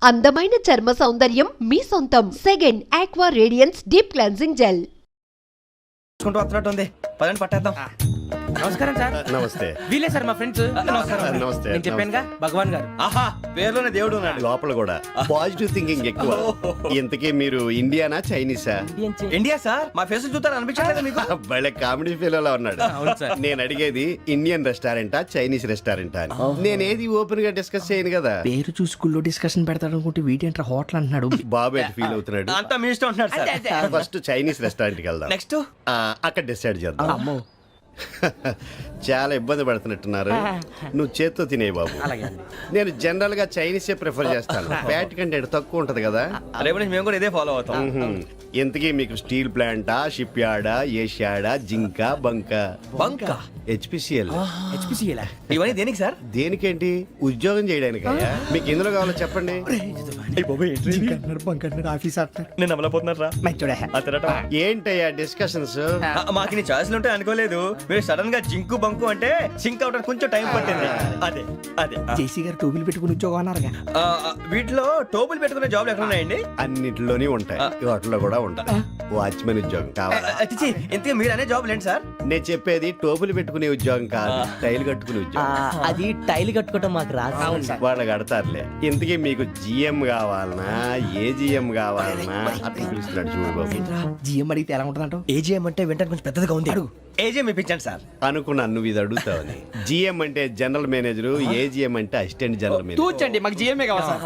అందమైన చర్మ సౌందర్యం మీ సొంతం. Second aqua radiance deep cleansing gel. వస్తున్నట్టుంది, పదండి పట్టేద్దాం. నమస్కారం సార్. నమస్తే. వీలే సార్ మా ఫ్రెండ్స్. నమస్తే. నేను చెప్పానుగా భగవాన్ గారు. ఆహా, పేర్లోనే దేవుడు ఉన్నాడు. లోపల కూడా పాజిటివ్ థింకింగ్ ఎక్కువ. ఇంతకీ మీరు ఇండియానా చైనీసా? India sir. మా ఫేస్ చూస్తారు అనిపించలేదు మీకు? వాళ్ళ కామెడీ ఫీల్ అలా ఉన్నాడు. అవును సార్. నేను అడిగేది ఇండియన్ రెస్టారెంటా చైనీస్ రెస్టారెంటా అని. నేనేది ఓపెన్ గా డిస్కస్ చేయను కదా. పేరు చూసి స్కూల్లో డిస్కషన్ పెడతాడు అనుకుంటే వీటేంట్రా హోటల్ అంటున్నాడు. బాబు ఎట్ ఫీల్ అవుతున్నాడు. అంతా మీ ఇష్టం ఉంటున్నాడు సార్. ఫస్ట్ చైనీస్ రెస్టారెంట్ కి వెళ్దాం. నెక్స్ట్ అక్కడ డిసైడ్ చేద్దాం. చాలా ఇబ్బంది పడుతున్నట్టున్నారు. నువ్వు చేత్తో తినే బాబు. నేను జనరల్ గా చైనీసే ప్రిఫర్ చేస్తాను. ఫ్యాట్ కంటెంట్ తక్కువ ఉంటది కదా. రేపు నుంచి మేము కూడా ఇదే ఫాలో అవుతాం. ఇంతకీ మీకు స్టీల్ ప్లాంటా, షిప్ యార్డా, ఏషియాడా, జింక, బంకా? బంకా, హెచ్పిసిఎల్. ఇవన్నీ దేనికి సార్? దేనికేంటి? ఉద్యోగం చేయడానికి. మీకు ఎందులో కావాలో చెప్పండి. నేను అమలపోతున్నారా? ఏంటయ్యా డిస్కషన్స్? మాకు నీ ఛాయిస్లు ఉంటాయి అనుకోలేదు. మీరు సడన్ గా జింకు బంకు అంటే సింక్ అవడానికి కొంచెం టైం పట్టింది. అదే అదే జేసీ గారు టోపీలు పెట్టుకుని ఉద్యోగం అన్నారుగా. వీటిలో టోపులు పెట్టుకునే జాబ్లు ఎక్కడ ఉన్నాయండి? అన్నిటిలోనే ఉంటాయి, వాటిలో కూడా ఉంటాయి. వాచ్మెన్ ఉద్యోగం కావాలా? ఇంతకీ మీరు అనే జాబ్ ఏంటి సార్? నేను చెప్పేది టోపులు పెట్టుకునే ఉద్యోగం కాదు, టైల్ కట్టుకునే ఉద్యోగం. అది టైల్ కట్టుకోవటం మాకు రాదు. వాళ్ళు కడతారులే. ఇంతకీ మీకు జిఎం కావాలనా, ఏ జిఎం కావాలనా? అట్లా పిలుస్తున్నాడు చూడు బాబు. జిఎం అడిగితే ఎలా ఉంటుందంట? ఏజీఎం అంటే వెంటనే కొంచెం పెద్దదిగా ఉంది. ఏజీఎం ఇప్పించండి సార్. అనుకున్నాను నువ్వు ఇది అడుగుతావని. జిఎం అంటే జనరల్ మేనేజర్, ఏజిఎం అంటే అసిస్టెంట్ జనరల్ మేనేజర్. తూచండి, మాకు జిఎంఏ కావాలి సార్.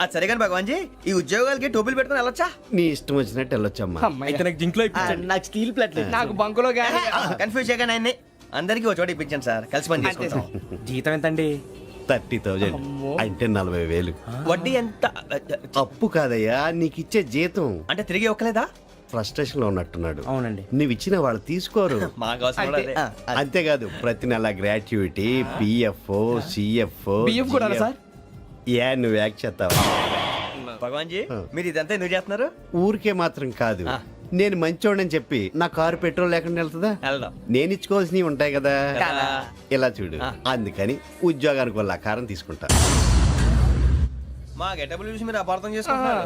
అది సరే కానీ భగవాన్ జీ, ఈ ఉద్యోగాలకి టోపులు పెట్టుకుని వెళ్ళొచ్చా? నీ ఇష్టం వచ్చినట్టు వెళ్ళొచ్చమ్మా. అయితే నాకు జింక్లో నాకు స్టీల్ ప్లేట్ నాకు బంకులో గానీ. కన్ఫ్యూజ్ చేయగానే ఆయన్ని అందరికీ ఒక చోట ఇప్పించండి సార్. కలిసి పని చేసుకుంటాం. జీతం ఎంతండి? 30,000 అంటే 40,000. వడ్డీ ఎంత? అప్పు కాదయ్యా, నీకు ఇచ్చే జీతం. అంటే తిరిగి ఒక్కలేదా? ఫ్రస్ట్రేషన్ లో ఉన్నట్టున్నాడు. అవునండి. నువ్వు ఇచ్చిన వాళ్ళు తీసుకోరు. మాకు అవసరం కూడా అదే. అంతేకాదు ప్రతి నెల గ్రాట్యుటీ, పిఎఫ్, సిఎఫ్. బియ్యం కూడా సార్? ఏ నువ్వు యాక్ట్ చేస్తావా? భగవాన్ జీ, మీరు ఇదంతా ఎందుకు చేస్తున్నారు? ఊరికే మాత్రం కాదు, నేను మంచోడని చెప్పి నా కారు పెట్రోల్ లేకుండా వెళ్తుందా? వెళ్దాం. నేను ఇచ్చుకోవాల్సినవి ఉంటాయి కదా. ఇలా చూడు, అందుకని ఉద్యోగానికి వాళ్ళ ఆకారం తీసుకుంటా. మా గెటబుల్ చూసి మీరు అపార్థం చేసుకుంటున్నారు.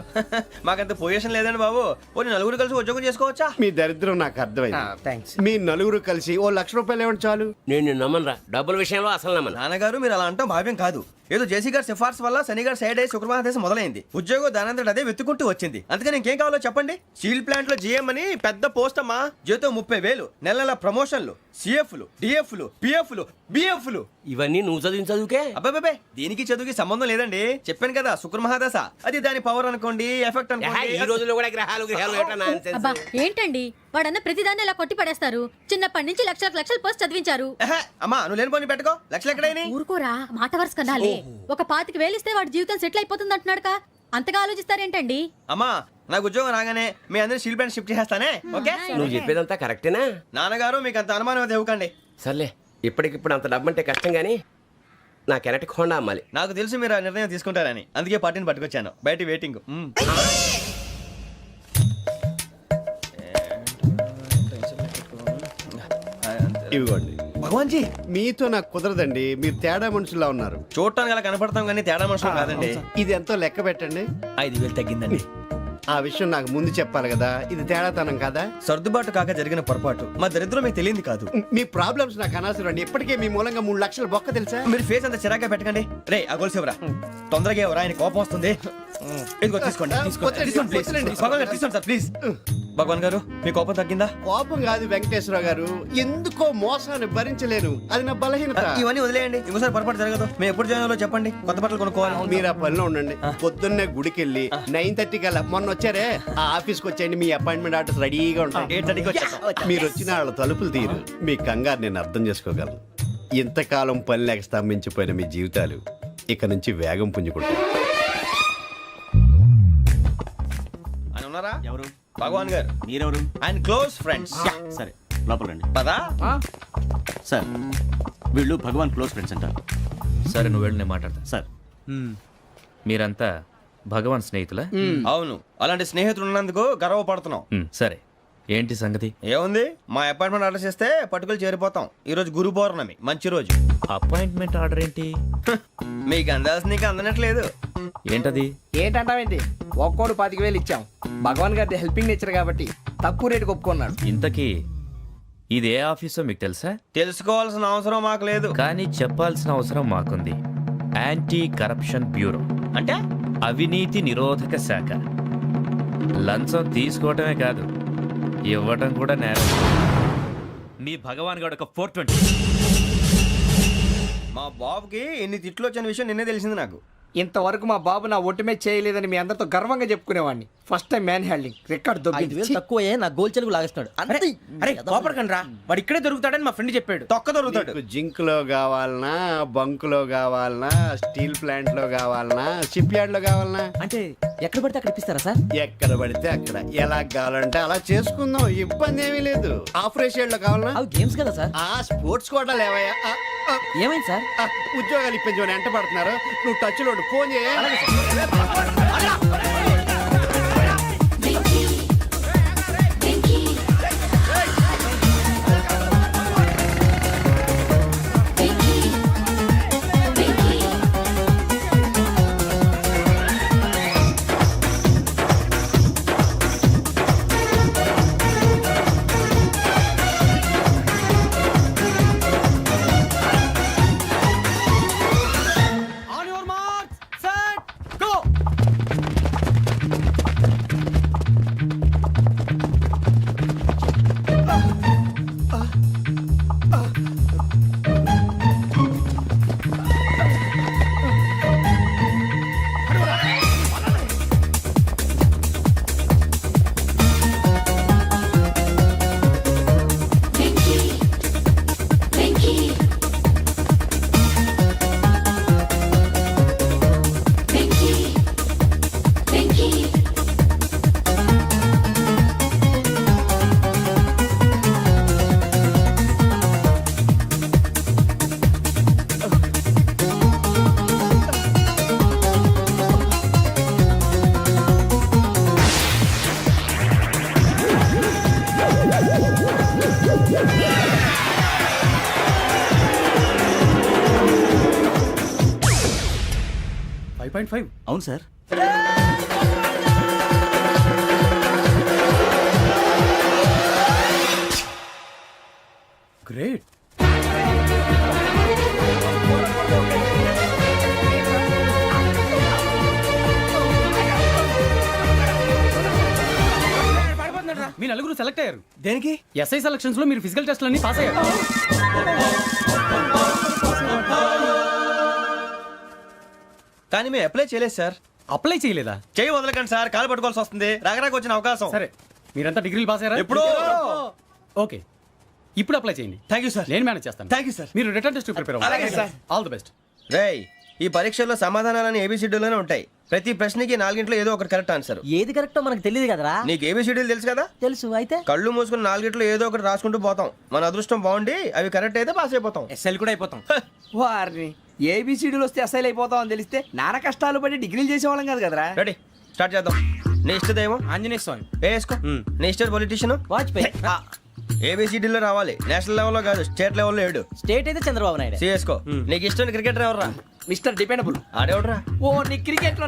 మాకంత పొజిషన్ లేదండి బాబు. పోనీ నలుగురు కలిసి ఉద్యోగం చేసుకోవచ్చా? మీ దరిద్రం నాకు అర్థమైంది. థ్యాంక్స్. మీ నలుగురు కలిసి ఓ ₹1,00,000 ఇవ్వండి చాలు. నేను నమ్మనరా, డబ్బుల విషయంలో అసలు నమ్మను. నాన్నగారు మీరు అలా అంటాం భావ్యం కాదు. ఏదో జేసీ గారి సిఫార్సు వల్ల శని గారు సైడ్ అయ్యి శుక్రవారం దేశం మొదలైంది. ఉద్యోగం దానంతటి అదే వెతుకుంటూ వచ్చింది. అందుకని ఇంకేం కావాలో చెప్పండి. స్టీల్ ప్లాంట్ లో జిఎం అని పెద్ద పోస్ట్ అమ్మా. జీతం 30,000, నెల నెల ప్రమోషన్లు, సిఎఫ్లు, డిఎఫ్లు, పిఎఫ్లు, బిఎఫ్లు. ఇవన్నీ నువ్వు చదివిన చదువుకే. అబ్బాబే, దీనికి చదువుకి సంబంధం లేదండి. చెప్పాను కదా, శుక్ర మహాదశ. అది దాని పవర్ అనుకోండి, ఎఫెక్ట్ ఈ అనుకోండి. రోజుల్లో కూడా గ్రహాలు ఏటా nonsense. అబ్బా ఏంటండి వాడన్న ప్రతిదాన్ని ఇలా కొట్టి పడేస్తారు. చిన్నప్పటి నుంచి లక్షలు పోస్ట్ చదివించారు. అమ్మా నువ్వు లేని పోనీ పెట్టుకో. లక్షలు ఎక్కడైనా ఊరుకోరా, మాట వరుస కనాలి. ఒక 25,000 ఇస్తే వాడి జీవితం సెటిల్ అయిపోతుంది అంటున్నాడుగా. అంతగా ఆలోచిస్తారేంటండి? అమ్మా నాకు ఉద్యోగం రాగానే మీ అందరూ స్టీల్ ప్లాంట్ షిఫ్ట్ చేస్తానే. ఓకే? నువ్వు చెప్పేదంతా కరెక్టేనా? నాన్నగారు మీకు అంత అనుమానం అయితే ఇవ్వకండి. సర్లే, ఇప్పటికిప్పుడు అంత డబ్బు అంటే కష్టం గానీ నా కెనటిక్ హోండా అమ్మాలి. నాకు తెలుసు మీరు ఆ నిర్ణయం తీసుకుంటారని, అందుకే పార్టీని పట్టుకొచ్చాను. బయట వెయిటింగ్. ఇవ్వండి. భగవాన్ జీ, మీతో నాకు కుదరదండి, మీరు తేడా మనుషుల్లా ఉన్నారు. చూడటానికి అలా కనపడతాం కానీ తేడా మనుషులు కాదండి. ఇది ఎంతో లెక్క పెట్టండి. 5,000 తగ్గిందండి. ఆ విషయం నాకు ముందు చెప్పాలి కదా. ఇది తేడాతనం కదా. సర్దుబాటు కాక జరిగిన పొరపాటు. మా దరిద్రం మీకు తెలియంది కాదు. మీ ప్రాబ్లమ్స్ నాకు అనవసరం అండి. ఇప్పటికే మీ మూలంగా 3 లక్షలు బొక్క తెలుసా. మీరు ఫేస్ అంత చిరాగ్గా పెట్టకండి. రే ఆ గొలుసేవరా, తొందరగా ఎవరా, ఆయన కోపం వస్తుంది. ఇదిగో తీసుకోండి. తీసుకోండి ప్లీజ్. భగవాన్ గారు తీసుకోండి సార్ ప్లీజ్. భగవాన్ గారు మీ కోపం తగ్గిందా? కోపం కాదు వెంకటేశ్వర గారు, ఎందుకో మోసాన్ని భరించలేను, అది నా బలహీనత. ఇవన్నీ వదిలేయండి, ఇంకోసారి పొరపాటు జరగదు. మేము ఎప్పుడు జాయిన్ అవ్వాలో చెప్పండి, కొత్త బట్టలు కొనుక్కోవాలి. మీరు ఆ పనిలో ఉండండి. పొద్దున్నే గుడికి వెళ్ళి 9:30 కల్లా, మొన్న వచ్చారే ఆ ఆఫీస్కి వచ్చేయండి. మీ అపాయింట్మెంట్ ఆర్డర్స్ రెడీగా ఉంటాయి. 8:30కి వచ్చేస్తాం. మీరు వచ్చిన వాళ్ళ తలుపులు తీరు. మీ కంగారు నేను అర్థం చేసుకోగలను. ఇంతకాలం పని లేక స్తంభించిపోయిన మీ జీవితాలు ఇక నుంచి వేగం పుంజుకుంటాయి. ఆయన ఉన్నారా? ఎవరు? భగవాన్ గారు. మీరెవరు? ఆయన క్లోజ్ ఫ్రెండ్స్. సరే లోపల రండి. పదా సార్ వీళ్ళు భగవాన్ క్లోజ్ ఫ్రెండ్స్ అంటారు. సరే నువ్వు వెళ్ళి నేను మాట్లాడతా. సార్ మీరంతా భగవాన్ స్నేహితులా? అవును, అలాంటి స్నేహితులు ఉన్నందుకు గర్వపడుతున్నాం. సరే ఏంటి సంగతి? ఏముంది, మా అపార్ట్మెంట్ ఆర్డర్ చేస్తే పట్టుకులు చేరిపోతాం. ఈ రోజు గురు పౌర్ణమి, మంచి రోజు. అపాయింట్మెంట్ ఆర్డర్ ఏంటి? మీకు అందాల్సిన నీకు అందనట్లేదు. ఏంటది? ఏంటంటావేంటి? ఒక్కోడు 25,000 ఇచ్చాం. భగవాన్ గారి హెల్పింగ్ నేచర్ కాబట్టి తక్కువ రేటుకి ఒప్పుకున్నాడు. ఇంతకీ ఇది ఏ ఆఫీసో మీకు తెలుసా? తెలుసుకోవాల్సిన అవసరం మాకు లేదు. కానీ చెప్పాల్సిన అవసరం మాకుంది. యాంటీ కరప్షన్ బ్యూరో, అంటే అవినీతి నిరోధక శాఖ. లంచం తీసుకోవటమే కాదు, ఇవ్వటం కూడా నేరం. మీ భగవాన్ గారు ఒక 420. మా బాబుకి ఎన్ని తిట్లు వచ్చిన విషయం నిన్నే తెలిసింది నాకు. ఇంతవరకు మా బాబు నా ఒట్టుమే చేయలేదని మీ అందరితో గర్వంగా చెప్పుకునేవాడిని. First time man handing record దొబ్బింది. తక్కువే నా గోల్ చెలుగు లాగేస్తున్నాడు. అరే కోపడకండి రా, వాడు ఇక్కడే దొరుకుతాడని మా ఫ్రెండ్ చెప్పాడు. తొక్క దొరుకుతాడు. మీకు జింక్ లో కావాలనా, బంక్ లో కావాలనా, స్టీల్ ప్లాంట్ లో కావాలనా, షిప్ యార్డ్ లో కావాలనా? అంటే ఎక్కడ పడితే అక్కడ ఇప్పిస్తారా సార్? ఎక్కడ పడితే అక్కడ, ఎలా కావాలంటే అలా చేసుకుందాం. ఇబ్బంది ఏమీ లేదు. ఆపరేషన్ లో కావాలనా? అవి గేమ్స్ కదా సార్. ఆ స్పోర్ట్స్ కోటా లేవయ్యా. ఏమైంది సార్? ఉద్యోగాలు ఇప్పించమని ఎంట పడుతున్నారు. నువ్వు టచ్ లో ఫోన్ చేయ. అవును సార్. గ్రేట్. మీ నలుగురు సెలెక్ట్ అయ్యారు. దేనికి? ఎస్ఐ సెలక్షన్స్ లో మీరు ఫిజికల్ టెస్ట్ అన్ని పాస్ అయ్యారు. కానీ మేము అప్లై చేయలేదు సార్. అప్లై చేయలేదా? చేయి వదలకండి సార్, కాలు పట్టుకోవాల్సి వస్తుంది. రాగరాకు వచ్చిన అవకాశం. సరే, మీరంతా డిగ్రీలు పాస్ అయ్యారా? ఎప్పుడో. ఓకే, ఇప్పుడు అప్లై చేయండి. Thank you sir. నేను మేనేజ్ చేస్తాను. Thank you sir. మీరు రిటర్న్ టెస్ట్ ప్రిపేర్ అలాగే అవ్వండి. సార్. All the best. రేయ్, ఈ పరీక్షల్లో సమాధానాలని ఏబిసిడ్యూల్లోనే ఉంటాయి. ప్రతి ప్రశ్నకి 4 ఏదో ఒకటి కరెక్ట్ ఆన్సర్. ఏది కరెక్టో మనకు తెలియదు కదరా. నీకు ఏబిసిడ్యూల్ తెలుసు కదా? తెలుసు. అయితే కళ్ళు మూసుకుని 4 ఏదో ఒకటి రాసుకుంటూ పోతాం. మన అదృష్టం బాగుండి అవి కరెక్ట్ అయితే పాస్ అయిపోతాం. ఎస్ఎల్ కూడా అయిపోతాం. వారిని ఏబిసిడీలు వస్తే ఎస్ఐలు అయిపోతాం అని తెలిస్తే నాన్న కష్టాలు పడి డిగ్రీలు చేసేవాళ్ళం కాదు కదరా. రెడీ, స్టార్ట్ చేద్దాం. నీ ఇష్టదేమో ఆంజనేయ స్వామి. వేసుకో. నీ ఇష్ట పొలిటీషియన్ వాజ్పేయి. ఏబిసిడీలో రావాలి. నేషనల్ లెవెల్లో కాదు, స్టేట్ లెవెల్లో 7. స్టేట్ అయితే చంద్రబాబు నాయుడు. సిఎస్కో. నీకు ఇష్టం క్రికెటర్ ఎవర్రా? Mister dependable. ఆడేవడరా? ఓ నీ క్రికెట్ లో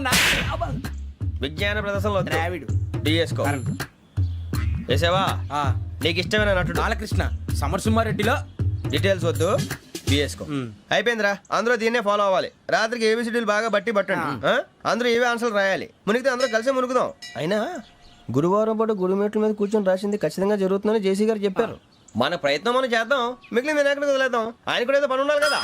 విజ్ఞాన ప్రదర్శనలో ద్రావిడు. డిఎస్కో. వేసావా? నీకు ఇష్టమైన నటుడు? బాలకృష్ణ. సమర్సింహారెడ్డిలో డీటెయిల్స్ వద్దు, బిఎస్కో. అయిపోయిందిరా. అందరూ దీన్నే ఫాలో అవ్వాలి. రాత్రికి ఏబిసిడీలు బాగా బట్టి పట్టండి. అందరూ ఏవే ఆన్సర్లు రాయాలి. మునిగితే అందరూ కలిసి మునుగుదాం. అయినా గురువారం పాటు గురుమేట్ల మీద కూర్చొని రాసింది ఖచ్చితంగా జరుగుతుందని జేసీ గారు చెప్పారు. మన ప్రయత్నం మనం చేద్దాం, మిగిలింది నేను ఎక్కడ వదిలేద్దాం. ఆయన కూడా ఏదో పని ఉండాలి కదా.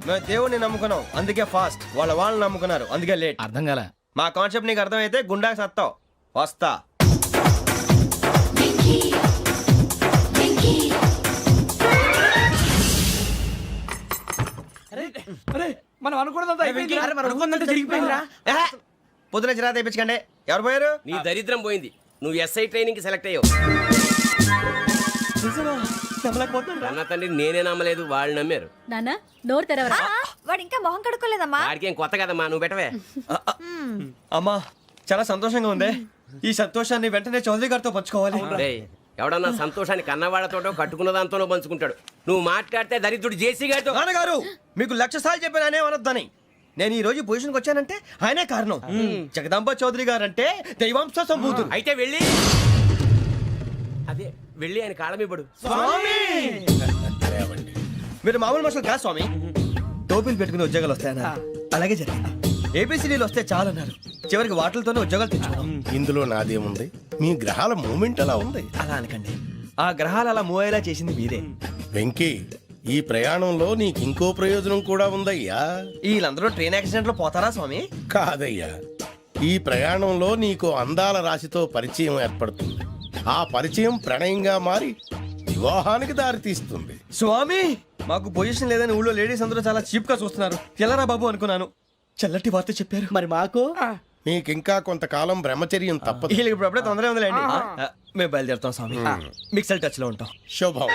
మేము దేవుడిని నమ్ముకున్నాం, అందుకే ఫాస్ట్. వాళ్ళని నమ్ముకున్నారు, అందుకే లేట్. అర్థం కాల. మా కాన్సెప్ట్ నీకు అర్థమైతే గుండాకి సత్తావు. వస్తా. మనం అనుకున్నదంతా జరిగిపోయిందిరా. పొద్దున చిరా తెప్పించకండి. ఎవరు పోయారు? నీ దరిద్రం పోయింది. నువ్వు ఎస్ఐ ట్రైనింగ్ కి సెలెక్ట్ అయ్యావు. అన్న తండ్రి నేనే నమ్మలేదు, వాళ్ళు నమ్మారు. నాన్న నోరు తెరవరా. వాడు ఇంకా మొహం కడుక్కోలేదమ్మా. వాడికి ఏం కొత్త కదమ్మా, నువ్వు పెట్టవే. అమ్మా చాలా సంతోషంగా ఉంది. ఈ సంతోషాన్ని వెంటనే చౌదరి గారితో పంచుకోవాలి. డేయ్, ఎవడన్నా సంతోషాన్ని కన్నవాళ్లతోటో కట్టుకున్న దాంతోనో పంచుకుంటాడు. నువ్వు మాట్లాడితే దరిద్రుడు జేసీ గారితో. నాన్నగారు మీకు 1,00,000 సార్లు చెప్పానే అనొద్దని. నేను ఈ రోజు పొజిషన్కి వచ్చానంటే ఆయనే కారణం. జగదాంబ చౌదరి గారు అంటే దైవాంశ సంభూతుడు. అయితే వెళ్ళి అదే వెళ్ళి ఆయన కాళ్ళమివ్వడు. మీరు మామూలు మనుషులు కాదు స్వామి. టోపీలు పెట్టుకుని ఉద్యోగాలు వస్తాయన్నారు, అలాగే జరిగింది. ఏబిసిడీలు వస్తే చాలన్నారు, చివరికి వాటిలతోనే ఉద్యోగాలు తెచ్చుకున్నాం. ఇందులో నాదేముంది? మీ గ్రహాల మూమెంట్ అలా ఉంది. అలా అనకండి, ఆ గ్రహాలు అలా మూవ్ అయ్యేలా చేసింది మీరే. వెంకీ, ఈ ప్రయాణంలో నీకు ఇంకో ప్రయోజనం కూడా ఉందయ్యా. వీళ్ళందరూ ట్రైన్ యాక్సిడెంట్ లో పోతారా స్వామి? కాదయ్యా, ఈ ప్రయాణంలో నీకు అందాల రాశితో పరిచయం ఏర్పడుతుంది. ఆ పరిచయం ప్రణయంగా మారి వివాహానికి దారితీస్తుంది. స్వామి మాకు పొజిషన్ లేదని ఊళ్ళో లేడీస్ అందరూ చాలా చీప్ గా చూస్తున్నారు. ఎలారా బాబు అనుకున్నాను, చల్లటి వార్త చెప్పారు. మరి మాకు నీకింకా కొంతకాలం బ్రహ్మచర్యం తప్పదు. వీళ్ళకి ఇప్పుడు అప్పుడే తొందరగా ఉందిలేండి. మేము బయలుదేరుతాం స్వామి, మిక్సెల్ టచ్ లో ఉంటాం. శుభం.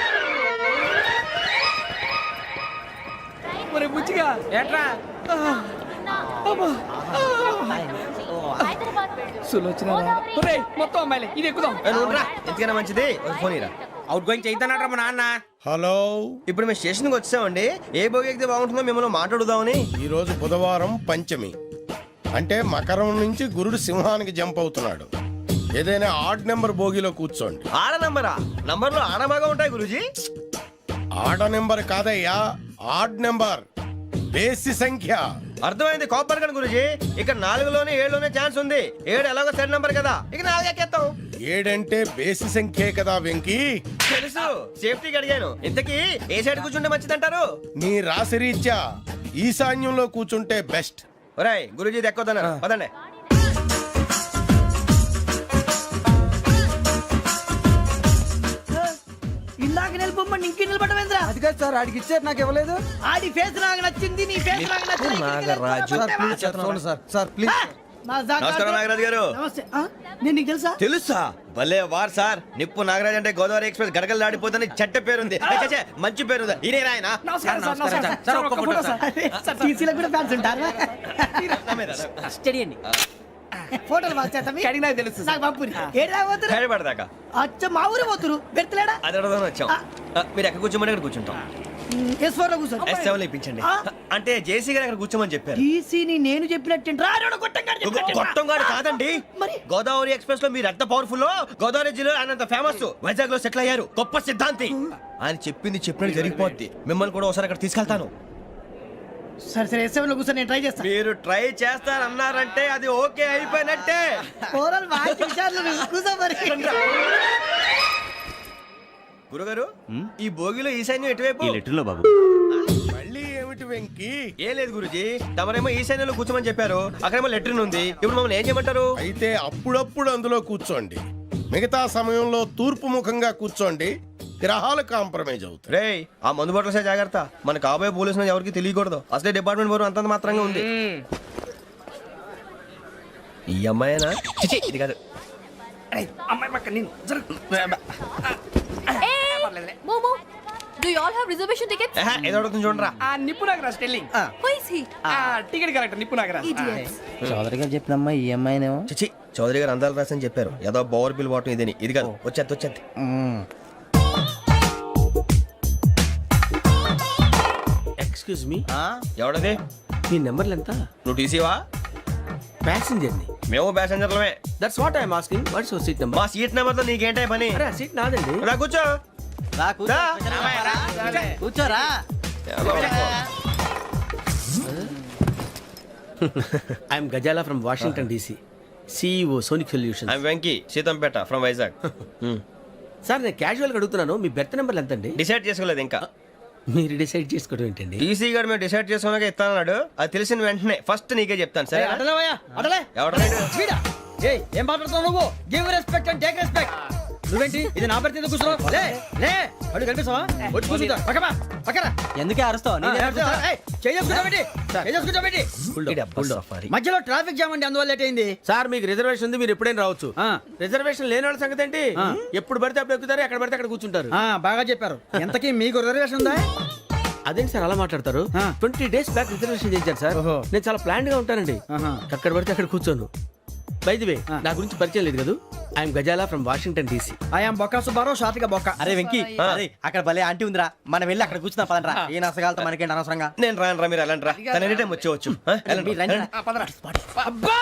మరి బుచ్చిగా ఏట్రా సులోచన మొత్తం అమ్మాయిలే, ఇది ఎక్కుదాం. ఎందుకైనా మంచిది ఫోన్ ఇరా. అవుట్ గోయింగ్ చేద్దానట్రా మా నాన్న. హలో, ఇప్పుడు మేము స్టేషన్కి వచ్చామండి. ఏ బోగి ఎక్కితే బాగుంటుందో మిమ్మల్ని మాట్లాడుదామని. ఈరోజు బుధవారం పంచమి, అంటే మకరం నుంచి గురుడు సింహానికి జంప్ అవుతున్నాడు. ఏదైనా ఆడ్ నెంబర్ బోగిలో కూర్చోండి. ఆడ నంబరా? నంబర్లో ఆడ బాగా ఉంటాయి గురూజీ. ఆడ నెంబర్ కాదయ్యా, ఆడ్ నెంబర్, బేసి సంఖ్య. అర్థమైంది, కాపర్ కన్ గురూజీ. ఇక్కడ 4లోనే 7లోనే ఛాన్స్ ఉంది. 7 ఎలాగో సెడ్ నంబర్ కదా, ఇక 4 ఎక్కేస్తాం. 7 అంటే బేసి సంఖ్యే కదా వెంకీ. తెలుసు, సేఫ్టీకి అడిగాను. ఇంతకీ ఏ సైడ్ కూర్చుంటే మంచిదంటారు? నీ రాశి రీత్యా ఈశాన్యంలో కూర్చుంటే బెస్ట్. ఒరాయ్ గురూజీ దెక్కొద్దన్నారు, పదండి. ఇందాక నిలబొమ్మని ఇంకే నిలబడమేంద్రా? అది కాదు సార్, ఆడికి ఇచ్చారు నాకు ఇవ్వలేదు. ఆడి ఫేస్ నాకు నచ్చింది, నీ ఫేస్ నాకు నచ్చింది. Sir please. నమస్కారం నాగరాజు గారు. నమస్తే. నేను నీకు తెలుసా? తెలుసా? భలే వార్ సార్. నిప్పు నాగరాజ్ అంటే గోదావరి ఎక్స్ప్రెస్ గడగలు దాడిపోతుంది చెట్ట పేరుంది. ఛే, మంచి పేరుంది. ఈయన ఆయన నమస్కారం సార్, నమస్కారం సార్. ఒక్క ఫోటో సార్. సార్ టీసీలో కూడా ఫ్యాన్స్ ఉంటారా? స్టడీ అండి. ఫోటోలు మార్చేస్తాం. కడిగి నాకు తెలుసు. నాకు పంపుని. ఏడా పోతురు? హైదరాబాద్ అచ్చ మా ఊరు పోతురు. పెడతలేడా? అది అడగదామని వచ్చాం. మీరు ఎక్కడ కూర్చోమని అక్కడ కూర్చుంటాం. S4 లో కూర్చో. S7 ఇప్పించండి. అంటే జేసీ గారు అక్కడ కూర్చోమని చెప్పారు. టీసీని నేను చెప్పినట్టు గొట్టంగాడు కాదండి, మరి గోదావరి ఎక్స్ప్రెస్ లో మీరు ఎంత పవర్ఫుల్, గోదావరి జిల్లా ఆయన ఫేమస్, వైజాగ్ లో సెటిల్ అయ్యారు, గొప్ప సిద్ధాంతి. ఆయన చెప్పింది చెప్పినట్టు జరిగిపోద్ది. మిమ్మల్ని కూడా ఒకసారి అక్కడ తీసుకెళ్తాను. సరే సరే, S7 లో కూర్చో, నేను ట్రై చేస్తాను. మీరు ట్రై చేస్తారన్నారంటే అది ఓకే అయిపోయినట్టే. గురుగారు, ఈ భోగిలో ఈశాన్యం ఎటువైపు? ఈ లెటర్లో బాబు. మళ్ళీ ఏమిటి వెంకీ? ఏం లేదు గురుజీ, తమరేమో ఈశాన్యంలో కూర్చోమని చెప్పారు, అక్కడేమో లెటర్ ఉంది. ఇప్పుడు మమ్మల్ని ఏం చేయమంటారు? అయితే అప్పుడప్పుడు అందులో కూర్చోండి, మిగతా సమయంలో తూర్పు ముఖంగా కూర్చోండి. గ్రహాలు కాంప్రమైజ్ అవుతాయి. రే, ఆ మందు బట్టలసే జాగ్రత్త. మన కాబోయే పోలీసులు ఎవరికి తెలియకూడదు. అసలే డిపార్ట్మెంట్ బోరు అంతంత మాత్రంగా ఉంది. ఈ అమ్మాయినా? చిచి, ఇది కాదు. అమ్మాయి పక్క నేను Momo, do you all have reservation tickets? ఏదో అడుగుతుంది చూడరా. నిప్పు Nagaraj telling. Who is he? Ticket correct, నిప్పు నాగరాజ్. Idiots. చౌదరి గారు చెప్పినమ్మా ఈ అమ్మాయినేమో. చిచి, చౌదరి గారు అందాలు రాసని చెప్పారు. ఏదో బోర్ బిల్ వాటం ఇదని. ఇది కాదు, వచ్చేది. Excuse me, ఎవడది? మీ నెంబర్లు ఎంత? నువ్వు టీసీవా? ప్యాసింజర్ ని. మేము ప్యాసెంజర్లమే. That's what I'm asking. What's your seat number? మా సీట్ నెంబర్ తో నీకేంటే పని? అరే ఆ సీట్ నాదండి. రా కూర్చో. రా. కూర్చోరా. I'm Gazala from Washington DC, CEO sonic solution. I'm Venky, Seethampeta from Vizag. Sir నేను క్యాజువల్గా అడుగుతున్నాను, మీ బెర్త్ నెంబర్లు ఎంత అండి? డిసైడ్ చేసుకోలేదు ఇంకా. మీరు డిసైడ్ చేసుకోవడం ఏంటండి? టీసీ గారు మేము డిసైడ్ చేసుకున్నాక ఇస్తానన్నాడు. అది తెలిసిన వెంటనే ఫస్ట్ నీకే చెప్తాను. సరే? ఏం మాట్లాడుతున్నావు నువ్వు? Give respect and take respect. నువ్వేంటి ఇది నా పరిస్థితి కూర్చున్నావు? లే లే, అడుగు కనిపిస్తావా? వచ్చి కూర్చుంటా. పక్కరా. ఎందుకే అరుస్తావు? మధ్యలో ట్రాఫిక్ జామ్ అండి, అందువల్ల లేట్ అయింది. సార్ మీకు రిజర్వేషన్ ఉంది, మీరు ఎప్పుడైనా రావచ్చు. రిజర్వేషన్ లేని వాళ్ళ సంగతి ఏంటి? ఎప్పుడు పడితే అప్పుడు ఎక్కుతారు, ఎక్కడ పడితే అక్కడ కూర్చుంటారు. బాగా చెప్పారు. ఎంతకీ మీకు రిజర్వేషన్ ఉందా? అదేంటి సార్ అలా మాట్లాడతారు? 20 days బ్యాక్ రిజర్వేషన్ చేశారు సార్. నేను చాలా ప్లాన్డ్ గా ఉంటానండి. అక్కడ పడితే అక్కడ కూర్చోను. బై ది వే, నా గురించి పరిచయం లేదు కదా. I'm Gazala from Washington DC. I'm Bokka Subbarao, షాతిక బొక్క. అరే వెంకీ, అక్కడ భలే ఆంటీ ఉందిరా, మనం వెళ్ళి అక్కడ కూర్చున్నా పదరా. ఏ నసగాలతో మనకేంటి అనవసరంగా. నేను రాను రా, మీరు ఎలాంటి రా, తన ఎనీ టైం వచ్చేవచ్చు. అబ్బా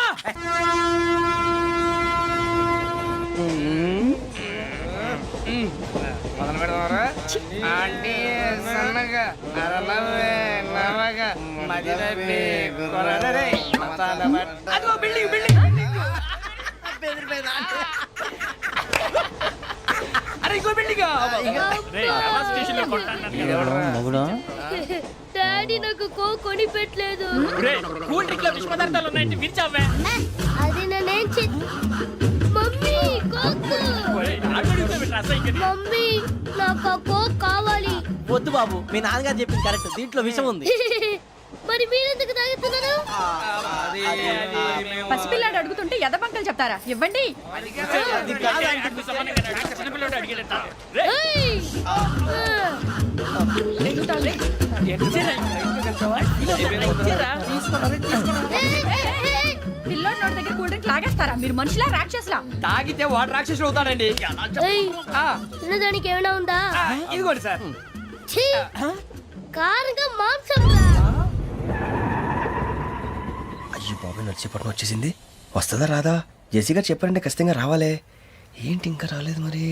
డాడీ నాకు కోక్ కొని పెట్టలేదు. అది నేనేం మమ్మీ కోక్. మమ్మీ నాకు ఆ కోక్ కావాలి. వద్దు బాబు, మీ నాన్నగారు చెప్పింది కరెక్ట్, దీంట్లో విషయం ఉంది. మరి మీరెందుకు తాగుతున్నారు? పసిపిల్లాడు అడుగుతుంటే ఎదబంకలు చెప్తారా? ఇవ్వండి. ఏయ్! పిల్లోడి నోటి దగ్గర కూల్ డ్రింక్ లాగేస్తారా? మీరు మనుషులా రాక్షసులా? తాగితే వాడు రాక్షసుడు అవుతాడండి. ఏయ్! తినడానికి ఏమైనా ఉందా? ఇదిగోండి సార్. ఛీ! కారంగా మాంసం రా. అయ్యో బాబాయ్, నడిచేపట్నం వచ్చేసింది. వస్తుందా రాదా? జెసి గారు చెప్పారంటే ఖచ్చితంగా రావాలే. ఏంటి ఇంకా రాలేదు మరి?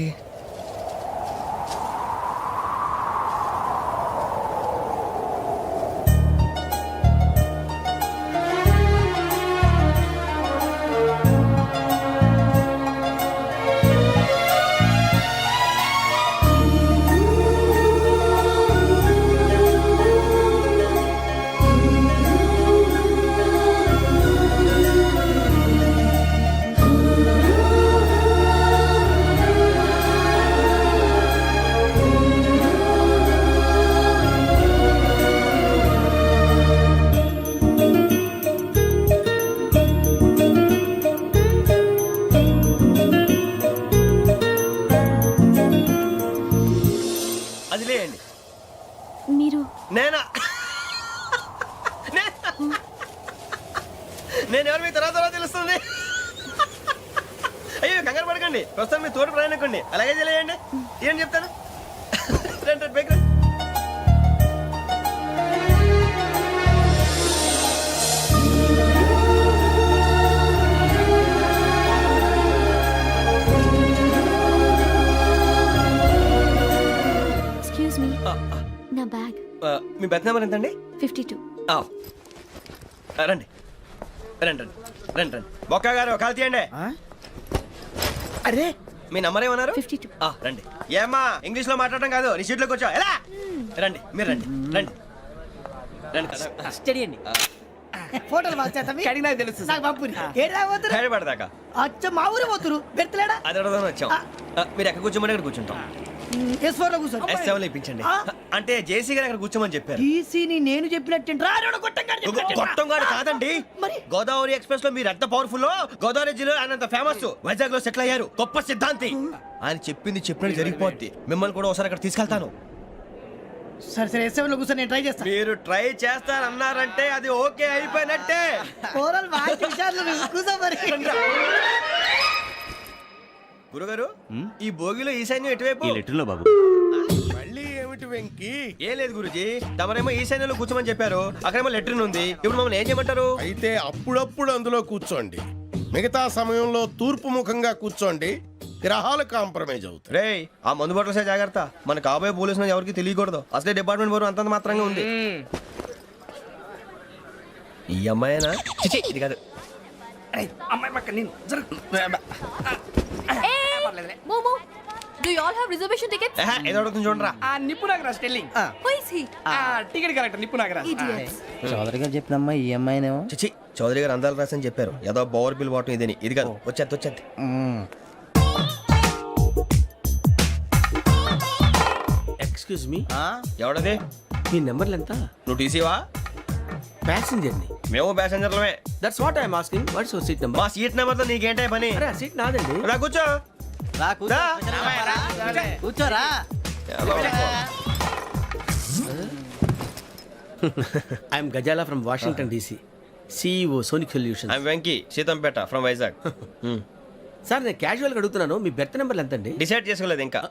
అది లేయండి. మీరు నేనా? నేను ఎవరు మీ తర్వాత తెలుస్తుంది. అయ్యో కంగారు పడకండి, ప్రస్తుతం మీ తోటి ప్రయాణకండి. అలాగే తెలియండి. ఏం చెప్తాను. రండి బైక్ రండి. ఎక్స్క్యూజ్ మీ, నా బ్యాగ్. మీ బెత్ నెంబర్ ఎంతండి? 52. రండి రండి రండి రండి రండి. బొక్క గారు కాల్ తీయండి. అరే మీ నంబర్ ఏమన్నారు? 52. రండి. ఏమ్మా ఇంగ్లీష్ లో మాట్లాడటం కాదు, నీ సీట్లోకి వచ్చా. ఎలా రండి, మీరు రండి రండి రండి. స్టడీ అండి. ఫోటోలు అడిగినా తెలుసు నాకు పంపుని. ఏడా పోతురు? హైదరాబాద్దాకా. అచ్చ మా ఊరు పోతురు, పెడతలేడా? అది అడగదామని వచ్చాం. మీరు ఎక్కడ కూర్చోమని అక్కడ కూర్చుంటాం. S4 లో కూర్చో. S7 లో ఇప్పించండి. అంటే జేసీ గారు అక్కడ కూర్చోమని చెప్పారు. టీసీని నేను చెప్పినట్టు గొట్టంగాడు కాదండి. గోదావరి ఎక్స్ప్రెస్ లో మీరు ఎంత పవర్ఫుల్, గోదావరి జిల్లా ఆయన ఫేమస్. వైజాగ్ లో సెటిల్ అయ్యారు, గొప్ప సిద్ధాంతి. ఆయన చెప్పింది చెప్పినట్టు జరిగిపోద్ది. మిమ్మల్ని కూడా ఒకసారి అక్కడ తీసుకెళ్తాను. సరే సరే, S7 లో కూర్చొని నేను ట్రై చేస్తాను. మీరు ట్రై చేస్తారన్నారంటే అది ఓకే అయిపోయినట్టే. ఓవరాల్ వాటి విషయాలు కూర్చో మరి. గురుగారు, ఈ భోగిలో ఈశాన్యం ఎటువైపు? ఈ లెటర్లో బాబు. మళ్ళీ ఏమిటి వెంకీ? ఏం లేదు గురుజీ, తమరేమో ఈశాన్యంలో కూర్చోమని చెప్పారు, అక్కడేమో లెటర్ ఉంది. ఇప్పుడు మమ్మల్ని ఏం చేయమంటారు? అయితే అప్పుడప్పుడు అందులో కూర్చోండి, మిగతా సమయంలో తూర్పు ముఖంగా కూర్చోండి. గ్రహాలు కాంప్రమైజ్ అవుతాయి. రేయ్, ఆ మందు బాటలసే జాగ్రత్త. మన కాబోయే పోలీసులు ఎవరికి తెలియకూడదు. అసలే డిపార్ట్మెంట్ బోరు అంతంత మాత్రంగా ఉంది. ఈ అమ్మాయినా? చిచి, ఇది కాదు. అమ్మాయి పక్క నేను Momo, do you all have reservation tickets? ఏదో అడుగుతుంది చూడరా. నిప్పు Nagaraj telling. Who is he? Ticket correct, నిప్పు నాగరాజ్. Idiots. చౌదరి గారు చెప్పినమ్మా ఈ అమ్మాయినేమో. చిచి, చౌదరి గారు అందాలు రాసని చెప్పారు. ఏదో బోర్ బిల్ బాటం ఇదని. ఇది కాదు, వచ్చేది. Excuse me, ఎవడది? మీ నెంబర్లు ఎంత? నువ్వు టీసీవా? ప్యాసింజర్ ని మేము ప్యాసెంజర్లమే. That's what I'm asking what's your seat number మా సీట్ నెంబర్ తో నీకేంటే పని? అరే ఆ సీట్ నాదండి. రా కూర్చో. రా. కూర్చోరా. I'm Gazala from Washington DC, CEO sonic solution. I'm Venky Seethampeta from Vizag. Sir నేను క్యాజువల్గా అడుగుతున్నాను, మీ బెర్త్ నెంబర్ ఎంత అండి? డిసైడ్ చేసుకోలేదు ఇంకా.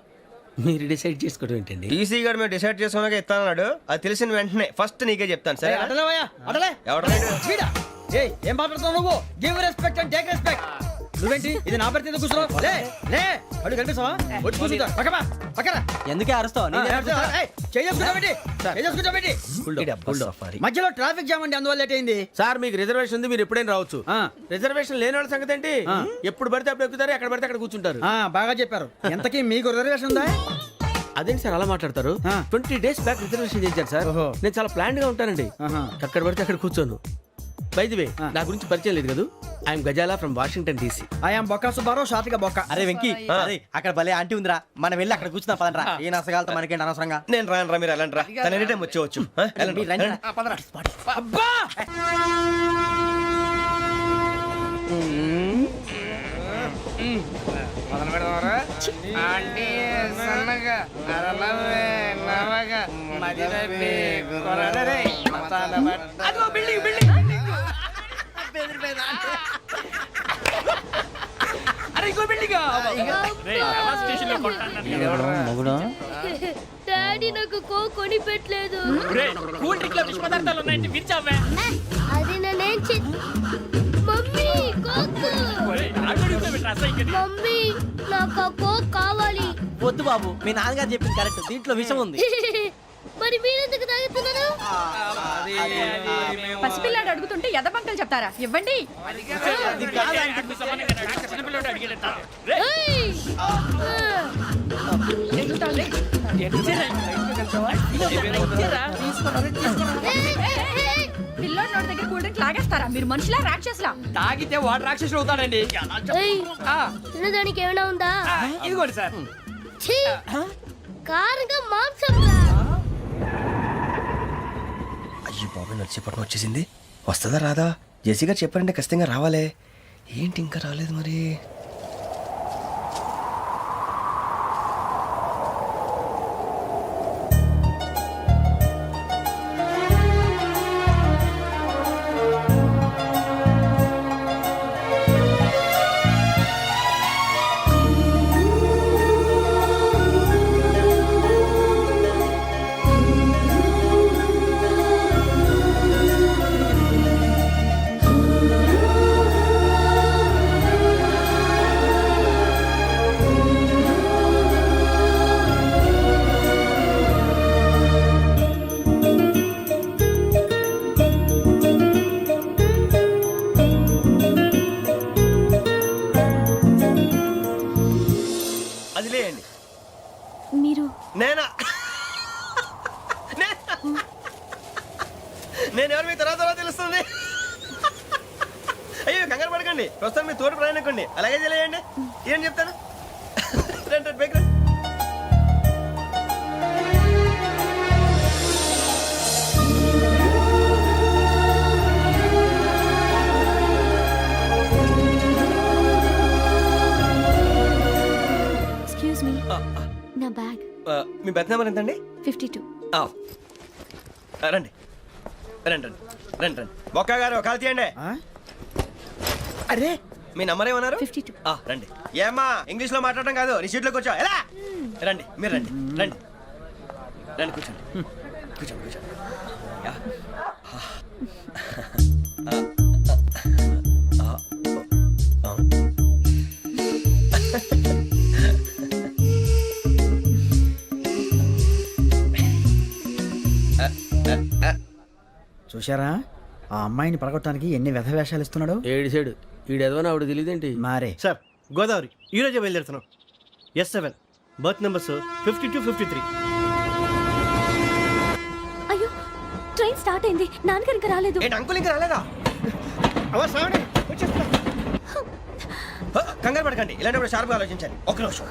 మీరు డిసైడ్ చేసుకోవడం ఏంటండి? టీసీ గారు మేము డిసైడ్ చేసుకున్నాక ఇస్తానన్నాడు. అది తెలిసిన వెంటనే ఫస్ట్ నీకే చెప్తాను. సరే అటలేవయ్యా అటలే. ఎవడ వీడా? ఏయ్ ఏం మాట్లాడుతున్నావు నువ్వు? Give respect and take respect. నువ్వేంటి ఇది నా పరిస్థితి కూర్చున్నావు? లే లే అడుగు కనిపిస్తావా? వచ్చి కూర్చుంటా. పక్కమా పక్కరా. ఎందుకే అరుస్తావు? మధ్యలో ట్రాఫిక్ జామ్ అండి, అందువల్ల లేట్ అయింది. సార్ మీకు రిజర్వేషన్ ఉంది, మీరు ఎప్పుడైనా రావచ్చు. రిజర్వేషన్ లేని వాళ్ళ సంగతి ఏంటి? ఎప్పుడు పడితే అప్పుడు ఎక్కుతారు, ఎక్కడ పడితే అక్కడ కూర్చుంటారు. బాగా చెప్పారు. ఎంతకీ మీకు రిజర్వేషన్ ఉందా? అదేంటి సార్ అలా మాట్లాడతారు? 20 days బ్యాక్ రిజర్వేషన్ చేశారు సార్. నేను చాలా ప్లాన్డ్ గా ఉంటానండి. అక్కడ పడితే అక్కడ కూర్చోను. బై ది వే నా గురించి పరిచయం లేదు కదా, I'm Gazala from Washington DC. I'm Bokka Subbarao, షార్ట్గా బొక్క. అరే వెంకీ, అరే అక్కడ భలే ఆంటీ ఉందిరా, మనం వెళ్ళి అక్కడ కూర్చున్నా పదనరా. ఏ నసగాలతో మనకేంటి అనవసరంగా. నేను రాను రా, మీరు వెళ్ళండి రా. తన ఎనీ టైం వచ్చేవచ్చు. వెళ్ళండి. అబ్బా డాడీ నాకు కొని పెట్టలేదు. అది నేనేం మమ్మీ మమ్మీ నాకు ఆ కోక్ కావాలి. వద్దు బాబు, మీ నాన్నగారు చెప్పింది కరెక్ట్, దీంట్లో విషయం ఉంది. మరి మీరెందుకు తాగుతున్నారు? పసిపిల్లాడు అడుగుతుంటే ఎదబంకలు చెప్తారా? ఇవ్వండి. ఏయ్! పిల్లోడి నోటి దగ్గర కూల్ డ్రింక్ లాగేస్తారా? మీరు మనుషులా రాక్షసులా? తాగితే వాడు రాక్షసుడు అవుతాడండి. ఏయ్! తినడానికి ఏమైనా ఉందా? ఇదిగోండి సార్. ఛీ! కారంగా మాంసం రా. అయ్యి బాబాయ్ నడిచిపట్నం వచ్చేసింది. వస్తుందా రాదా? జేసీ గారు చెప్పారంటే ఖచ్చితంగా రావాలే. ఏంటి ఇంకా రాలేదు మరి? అది లేయండి. మీరు నేనా? నేను ఎవరు మీ తర్వాత తెలుస్తుంది. అయ్యో కంగారు పడకండి, ప్రస్తుతం మీ తోటి ప్రయాణకండి. అలాగే తెలియండి. ఏం చెప్తాను? రండి రండి, బైక్ రండి. ఎక్స్క్యూజ్ మీ, నా బ్యాగ్. మీ బెత్ నెంబర్ ఎంతండి? 52. రండి రండి రండి రండి రండి. బొక్క గారు కాల్ తీయండి. అరే మీ నంబర్ ఏమన్నారు? 52. రండి. ఏమ్మా ఇంగ్లీష్ లో మాట్లాడడం కాదు, నీ సీట్లో కూర్చో. ఎలా రండి, మీరు రండి రండి రండి, కూర్చోండి కూర్చోండి కూర్చోండి. యా. చూశారా ఆ అమ్మాయిని పడగొట్టడానికి ఎన్ని వ్యధ వేషాలు ఇస్తున్నాడు? ఏడు సైడు ఈడెదవని ఆవిడ తెలియదేంటి? మారే సార్ గోదావరి ఈరోజే బయలుదేరుతున్నాం. S7 berth numbers 52, 53. అయ్యో, ట్రైన్ స్టార్ట్ అయింది. నాన్నగారు ఇంకా రాలేదు. ఏంటి అంకుల్ ఇంకా రాలేదా? కంగారు పడకండి, ఇలాంటప్పుడు షార్ప్గా ఆలోచించండి. ఒక నిమిషం.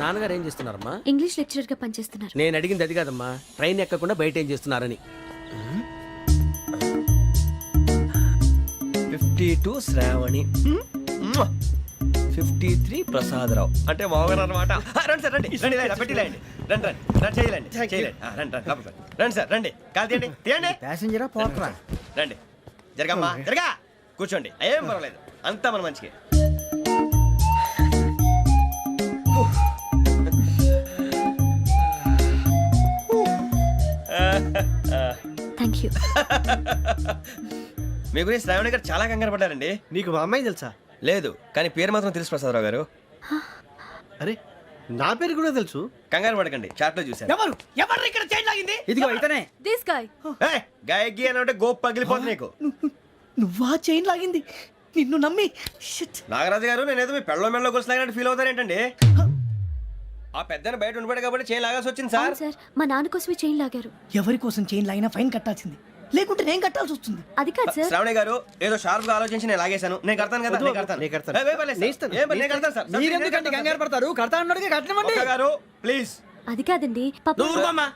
నాన్నగారు ఏం చేస్తున్నారమ్మా? ఇంగ్లీష్ లెక్చరర్ గా పనిచేస్తున్నారు. నేను అడిగింది అది కాదమ్మా, ట్రైన్ ఎక్కకుండా బయట ఏం చేస్తున్నారని. 52 శ్రావణి, 53 ప్రసాదరావు అంటే మామగారు అనమాట. రండి సార్ రండి రండి ఇలా పెట్టి లేండి. రండి రండి రండి చేయలేండి చేయలేండి. రండి రండి లోపలికి రండి. రండి సార్ రండి. కాదు తీయండి తీయండి. ప్యాసింజరా పోట్రా. రండి జరగమ్మా జరగా కూర్చోండి. ఏం పర్వాలేదు అంతా మన మంచికి. Thank you. మీ గురించి శ్రావణి గారు చాలా కంగారు పడ్డారండి. నీకు మా అమ్మాయి తెలుసా? లేదు కానీ పేరు మాత్రం తెలుసు ప్రసాదరావు గారు. అరే నా పేరు కూడా తెలుసు. కంగారు పడకండి చాట్లో చూశాను. ఎవరు ఎవరు ఇక్కడ చైన్ లాగింది? ఇదిగో ఇతనే. This guy. ఏయ్, గాయకి అని అంటే గోప్ పగిలిపోతుంది నీకు. నువ్వా చైన్ లాగింది? నిన్ను నమ్మి షిట్. నాగరాజు గారు నేనేదో మీ పెళ్ళ మెళ్ళ గురిసిలాగినట్టు ఫీల్ అవుతారేంటండి? ఆ పెద్దని బయట ఉండిపోయాడు కాబట్టి చేయి లాగాల్సి వచ్చింది సార్. సార్ మా నాన్న కోసమే చైన్ లాగారు. ఎవరి కోసం చైన్ లాగినా ఫైన్ కట్టాల్సింది, లేకుంటే నేను కట్టాల్సి వస్తుంది. అది కాదు సార్. శ్రావణి గారు ఏదో షార్ప్ గా ఆలోచించి నేను లాగేశాను. నేను కడతాను కదా. నేను కడతాను. నేను కడతాను. ఏయ్, వేయ్ పర్లేదు సార్. ఏం పర్లేదు, నేను కడతాను సార్. మీరెందుకంటే కంగారు పడతారు? కడతా అన్నాడుగా కట్టమండి. ఒక్క గారు ప్లీజ్. అది కాదండి పాపం. నువ్వు ఊరుకోమ్మా.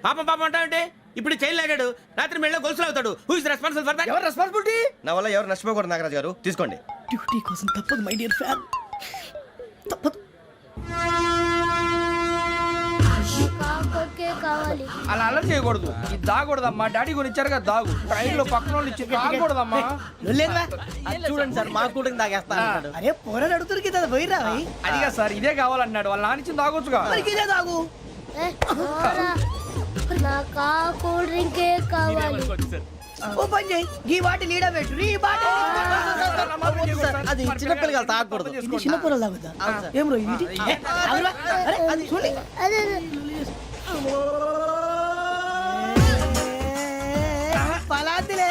పాపం పాపం అంటావంటే ఇప్పుడు చైన్ లాగాడు, రాత్రి మెళ్ళ గొలుసులు అవుతాడు. Who is responsible for that? ఎవరు రెస్పాన్సిబిలిటీ? నా వల్ల ఎవరు నష్టపోకూడదు నాగరాజు గారు, తీసుకోండి. డ్యూటీ కోసం తప్పదు మై డియర్ ఫ్యాన్, తప్పదు. అలా అలర్ చేయకూడదు. ఇది దాగకూడదమ్మా. డాడీ కొని ఇచ్చారు కదా దాగు. ట్రైన్ లో పక్కన వాళ్ళు ఇచ్చి దాగకూడదమ్మా. చూడండి సార్ మా కూడా దాగేస్తా. అరే పోరాడు అడుగుతారు కదా పోయిరా. అదిగా సార్ ఇదే కావాలన్నాడు. వాళ్ళ నాన్న ఇచ్చింది తాగొచ్చుగా. ఇదే తాగు. ఓ పని చేయి, ఈ బాటి లీడ పెట్టు. ఈ బాటి అది చిన్నపిల్లలు తాగకూడదు. ఇది చిన్నపిల్లలు తాగుతా. ఏం రో ఇది? అరే అది చూడండి. పలాతిలే.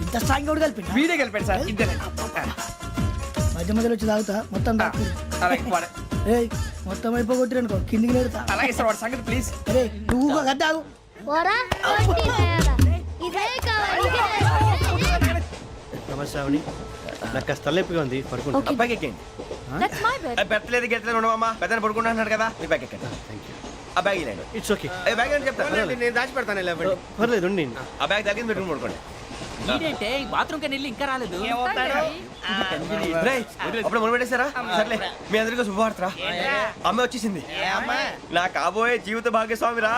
ఇంత స్ట్రాంగ్ కూడా కలిపి వీడే కలిపాడు సార్. ఇద్దరే. మధ్య మధ్యలో వచ్చి తాగుతా మొత్తం తాగు. అలాగే వాడు. ఏయ్ మొత్తం అయిపోగొట్టిరనుకో కిందికి నేడుతా. అలాగే సార్ వాడు సంగతి ప్లీజ్. అరే నువ్వు కదా తాగు. నమస్తే శ్రావణి. నాకు కాస్త తలెప్పిగా ఉంది, పడుకుంటా. అబ్బాయికి ఎక్కండి. That's my bed. పెట్టలేదు గెట్టలేదు ఉండవమ్మా. పెద్దని పడుకుంటున్నాడు కదా, మీ బ్యాగ్ ఎక్కండి. ఆ బ్యాగ్ ఇలాండి. It's okay. బ్యాగ్ అని చెప్తాను. నేను దాచి పెడతాను. పర్లేదు ఉండి. ఆ బ్యాగ్ తగ్గింది పెట్టుకుని పడుకోండి. బాత్రూమ్ కి వెళ్ళి ఇంకా రాలేదు. రేయ్, అప్పుడు మొదలు పెట్టేశారా? సర్లే మీ అందరికీ శుభవార్తరా. అమ్మ వచ్చేసింది. నా కాబోయే జీవిత భాగ్యస్వామిరా.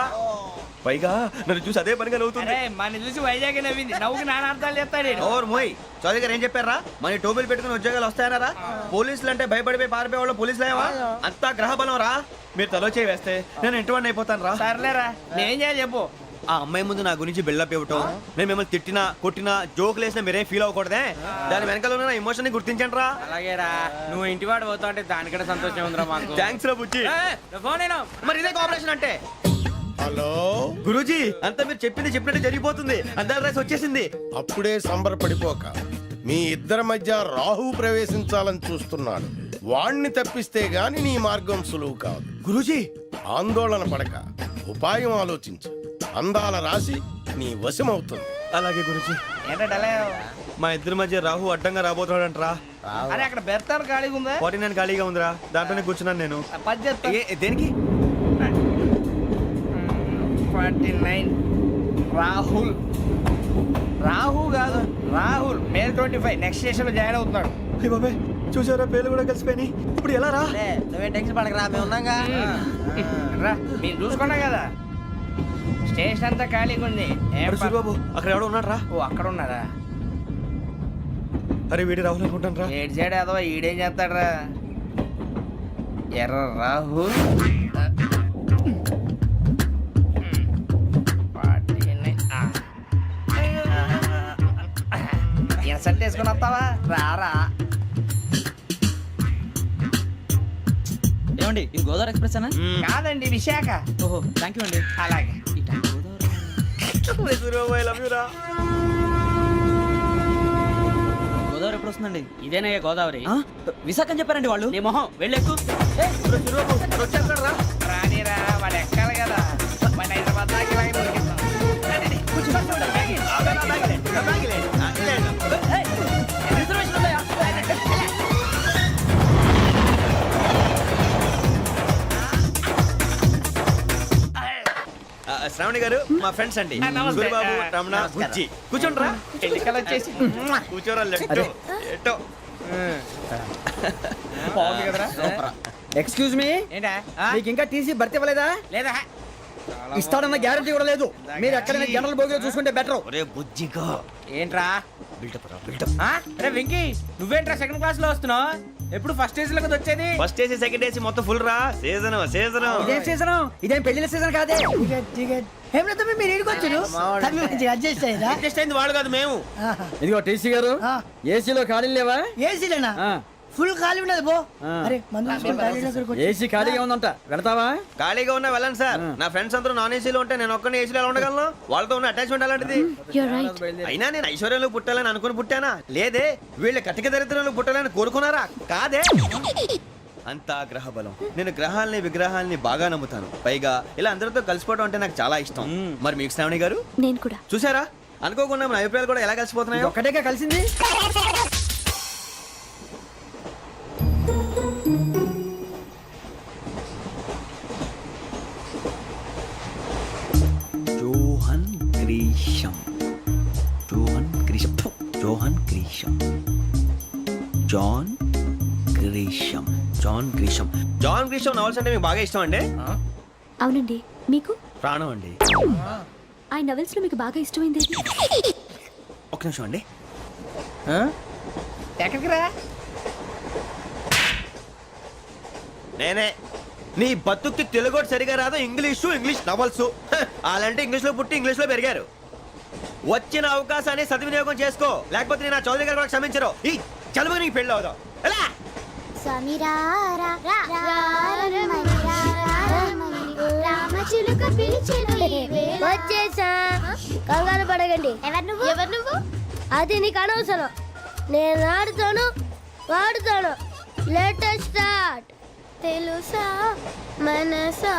పైగా నన్ను చూసి అదే పనిగా నవ్వుతుంది. మన చూసి వైజాగ్ నవ్వింది. నవ్వుకి నాన్న అర్థాలు చెప్తాడు. ఓర్ మోయ్, చౌదరి గారు ఏం చెప్పారా? మన టోబీలు పెట్టుకుని ఉద్యోగాలు వస్తాయనరా? పోలీసులు అంటే భయపడిపోయి పారిపోయే వాళ్ళు పోలీసులు అయ్యావా? అంతా గ్రహ బలం రా. మీరు తలో చేయి వేస్తే నేను ఇంటివాడిని అయిపోతాను రా. సర్లేరా, నేనేం చేయాలి చెప్పు. ఆ అమ్మాయి ముందు నా గురించి బిల్డప్ ఇవ్వటం, నేను మిమ్మల్ని తిట్టినా కొట్టినా జోకులు వేసినా మీరేం ఫీల్ అవ్వకూడదే. దాని వెనకాల ఉన్న ఎమోషన్ ని గుర్తించండి రా. అలాగేరా, నువ్వు ఇంటివాడు పోతా అంటే దానికంటే సంతోషం ఉందిరా మాకు. థ్యాంక్స్ రా బుజ్జి. ఫోన్ అయినా మరి ఇదే కోఆపరేషన్ అంటే. హలో గురూజీ, అంతా మీరు చెప్పింది చెప్పినట్టు జరిగిపోతుంది. అందాల రైస్ వచ్చేసింది. అప్పుడే సంబరపడిపోక. మీ ఇద్దరి మధ్య రాహు ప్రవేశించాలని చూస్తున్నాడు. వాణ్ణి తప్పిస్తే గాని నీ మార్గం సులువు కాదు. గురూజీ, ఆందోళన పడక, ఉపాయం ఆలోచించు. అందాల రాశి నీ వశమవుతుంది. అలాగే గురూజీ. ఏంటంటే మా ఇద్దరి మధ్య రాహు అడ్డంగా రాబోతున్నాడంటరా. అరే అక్కడ బెర్తాను ఖాళీగా ఉందా? 49 ఖాళీగా ఉందిరా, దాంట్లోనే కూర్చున్నాను నేను. దేనికి? 49 రాహుల్. రాహు కాదు రాహుల్. మే 25 నెక్స్ట్ స్టేషన్ లో జాయిన్ అవుతున్నాడు. అయ్య బాబాయ్, చూసారా పేర్లు కూడా కలిసిపోయినాయి. ఇప్పుడు ఎలా రా? నువ్వే టెన్షన్ పడకరా, మేము ఉన్నాగా. రా, మీరు చూసుకున్నా కదా స్టేషన్ అంతా ఖాళీగా ఉంది. సూరిబాబు అక్కడ ఎవడో ఉన్నాడు రా. ఓ అక్కడ ఉన్నారా? అరే వీడి రాహుల్ అనుకుంటాను రా. ఏడు సైడ్ ఏదో ఈడేం చేస్తాడరా? ఎర్ర రాహుల్. ఇన్సల్ట్ వేసుకుని వస్తావా? రారా. ఏమండి ఇది గోదావరి ఎక్స్ప్రెస్ అనా? కాదండి, విశాఖ. ఓహో థ్యాంక్ యూ అండి. అలాగే. సూరిబాబు ఐ లవ్ యు రా. గోదావరి ఎప్పుడు వస్తుందండి? ఇదేనయ్య గోదావరి. విశాఖ అని చెప్పారండి వాళ్ళు. నీ మొహం వెళ్ళెక్కు. వచ్చేస్తాడు రా. రానిరా, వాడు ఎక్కాలి కదా. వాడిని హైదరాబాద్ దాకా ఇలాగే దొరికిస్తాం. రండి, కూర్చోండి. ఆ బ్యాగ్ ఇలాండి. రిజర్వేషన్ ఉందా? శ్రావణి గారు మా ఫ్రెండ్స్ అండి గురుబాబు రమణ బుజ్జి కూర్చోండిరా కూర్చోరా లెట్టో ఎట్టో ఎక్స్క్యూజ్ మీ మీకు ఇంకా టీసీ భర్తీ ఇవ్వలేదా లేదా ఇస్తాడన్న గ్యారంటీ కూడా లేదు మీరు ఎక్కడైనా జనరల్ బోగిలో చూసుకుంటే బెటర్. ఒరే బుజ్జిగా ఏంట్రా బిల్డప్ రా బిల్డప్ అరే వెంకీ నువ్వేంట్రా సెకండ్ క్లాస్ లో వస్తున్నావు ఎప్పుడు ఫస్ట్ ఏసీ లో వచ్చేది ఫస్ట్ ఏసీ సెకండ్ ఏసీ మొత్తం ఫుల్ రా సీజన్ సీజన్ ఇదేం సీజన్ ఇదేం పెళ్లిన సీజన్ కాదే. ఏమిటో మీరు ఇడికొచ్చారు అడ్జస్ట్ అయ్యారా? అడ్జస్ట్ అయింది వాళ్ళు కాదు మేము. ఇదిగో టీసీ గారు ఏసీలో ఖాళీ లేవా? ఏసీలేనా? ఫుల్ ఖాళీ ఉన్నది బో. అరే మందు తీసుకొని టాయిలెట్ దగ్గరకు వచ్చి. ఏసీ ఖాళీగా ఉందంట వెళ్తావా? ఖాళీగా ఉన్నా వెళ్ళండి సార్. నా ఫ్రెండ్స్ అందరూ నాన్ ఏసీలో ఉంటే నేను ఒక్కనే ఏసీలో ఎలా ఉండగలను? వాళ్ళతో ఉన్న అటాచ్మెంట్ అలాంటిది. అయినా నేను ఐశ్వర్యంలో పుట్టాలని అనుకుని పుట్టానా? లేదే వీళ్ళ కటిక దరిద్రంలో పుట్టాలని కోరుకున్నారా? కాదే. అంతా గ్రహ బలం. నేను గ్రహాలని విగ్రహాలని బాగా నమ్ముతాను. పైగా ఇలా అందరితో కలిసిపోవడం అంటే నాకు చాలా ఇష్టం. మరి మీకు శ్రావణి గారు? నేను కూడా. చూసారా అనుకోకుండా మన అభిప్రాయాలు కూడా ఎలా కలిసిపోతున్నాయి. ఒక్కటేగా కలిసింది. John Grisham John Grisham John Grisham John Grisham John Grisham John Grisham novels అంటే మీకు బాగా ఇష్టం అండి? అవునండి. మీకు? ప్రాణం అండి. ఆ నవెల్స్ లో మీకు బాగా ఇష్టమైంది? ఒక్క నిమిషం అండి. ఎక్కడికి రా? నేనే. నీ బతుక్కి తెలుగు సరిగా రాదు. English novels. అలాంటి ఇంగ్లీష్ లో పుట్టి ఇంగ్లీష్ లో పెరిగారు. వచ్చిన అవకాశాన్ని సద్వినియోగం చేసుకో, లేకపోతే నేను నా చౌదరి గారు కూడా క్షమించరు. ఈ చదువు నీకు పెళ్ళి అవుదాం. ఎలా వచ్చేసా, కంగారు పడగండి. ఎవరు నువ్వు? అది నీకు అనవసరం. నేను ఆడుతాను వాడుతాను. Latest start. తెలుసా మనసా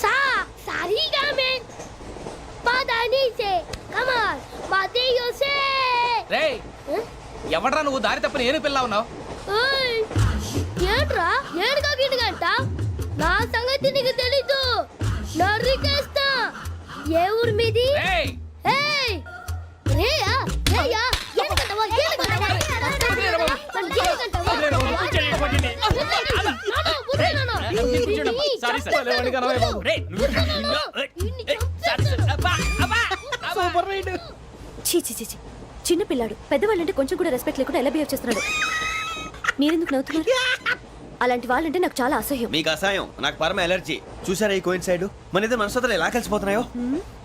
సా సారీగా మెన్ పదని సే కమాన్ మదియో సే. రేయ్ ఎవడ్రా నువ్వు దారి తప్పని ఏను పిల్ల ఉన్నావు? ఓయ్ ఏంట్రా ఏడుగా గిడుగంట? నా సంగతి నీకు తెలీదు. నరికేస్తా. ఏ ఊరు మీది? ఏయ్ రేయా రేయా ఏడుగంటవా ఏడుగంటవా చిన్న పిల్లాడు పెద్దవాళ్ళంటే కొంచెం కూడా రెస్పెక్ట్ లేకుండా ఎలా బిహేవ్ చేస్తున్నాడు. మీరెందుకు నవ్వుతున్నారు? అలాంటి వాళ్ళంటే నాకు చాలా అసహ్యం. మీకు అసహ్యం, నాకు పరమ ఎలర్జీ. చూసారా ఈ కోయిన్సైడ్? మన ఇద్దరు మనసులో ఎలా కలిసిపోతున్నాయో.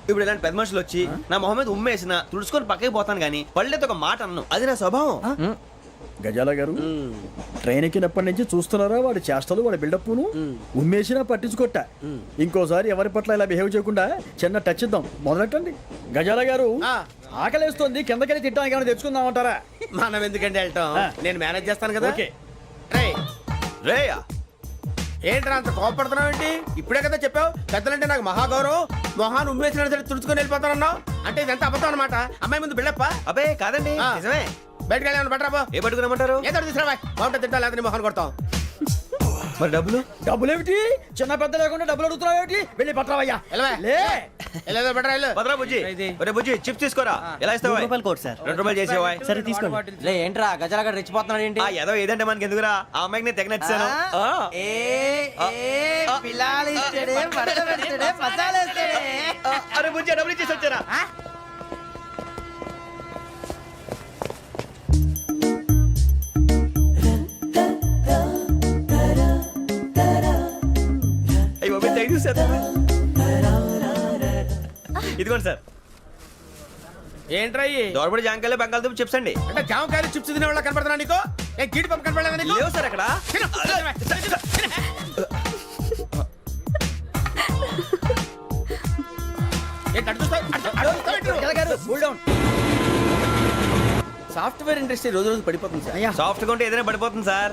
ఇప్పుడు ఇలాంటి పెద్ద మనుషులు వచ్చి నా మొహం మీద ఉమ్మేసిన తుడుచుకొని పక్కకి పోతాను కానీ పళ్ళేతో ఒక మాట అన్ను. అది నా స్వభావం. గజాల గారు ట్రైన్ ఎక్కినప్పటి నుంచి చూస్తున్నారా వాడి చేష్టలు వాడి బిల్డప్ను? ఉమ్మేసినా పట్టించుకోట. ఇంకోసారి ఎవరి పట్ల ఇలా బిహేవ్ చేయకుండా చిన్న టచ్ ఇద్దాం. మొదలెట్టండి. గజాల గారు ఆకలేస్తుంది, కిందకెళ్ళి తిట్టడానికి ఏమైనా తెచ్చుకుందామంటారా? మనం ఎందుకంటే వెళ్తాం, నేను మేనేజ్ చేస్తాను కదా. ఓకే. రేయా ఏంట్రా అంత కోపడుతున్నావు ఏంటి? ఇప్పుడే కదా చెప్పావు పెద్దలంటే నాకు మహాగౌరవం. మొహాన్ని ఉమ్మేసిన సరే తుడుచుకొని వెళ్ళిపోతానన్నావు. అంటే ఇదంతా అబద్ధం అనమాట. అమ్మాయి ముందు బిళ్ళప్ప. అబ్బే కాదండి నిజమే. బయటకు వెళ్ళి బట్టరాబో. ఏ పట్టుకురమ్మంటారు? ఏదో తీసుకురా బాగుంటుంది. తింటా లేదా మొహాన్ని కొడతాం. మరి డబ్బులు ఏమిటి? చిన్న పెద్ద లేకుండా డబ్బులు అడుగుతున్నావు ఏమిటి? వెళ్ళి పట్టరావయ్యా. బుజ్జి చిప్స్ తీసుకోరా. ఎలా ఇస్తావా? ₹2 చేసేవా? సరే తీసుకోండి. ఏంట్రా గజాల రెచ్చిపోతున్నాడు ఏంటి? ఏదో ఏదంటే మనకి ఎందుకురా? ఆ అమ్మాయికి నేను తెగ నచ్చాను. అరే బుజ్జి డబ్బులు ఇచ్చేసి వచ్చారా? ఇదిగోండి సార్. ఏంట్రా దోరబడి జాంకాయలు బంగాళదుంప చిప్స్ అండి. అంటే జామకాయలు చిప్స్ తినే వాళ్ళ కనపడుతున్నా నీకు? గీడి పంప కనపడలేదా నీకు? లేవు సార్ అక్కడ. సాఫ్ట్వేర్ ఇండస్ట్రీ రోజు రోజు పడిపోతుంది సార్. సాఫ్ట్ గా ఉంటే ఏదైనా పడిపోతుంది సార్.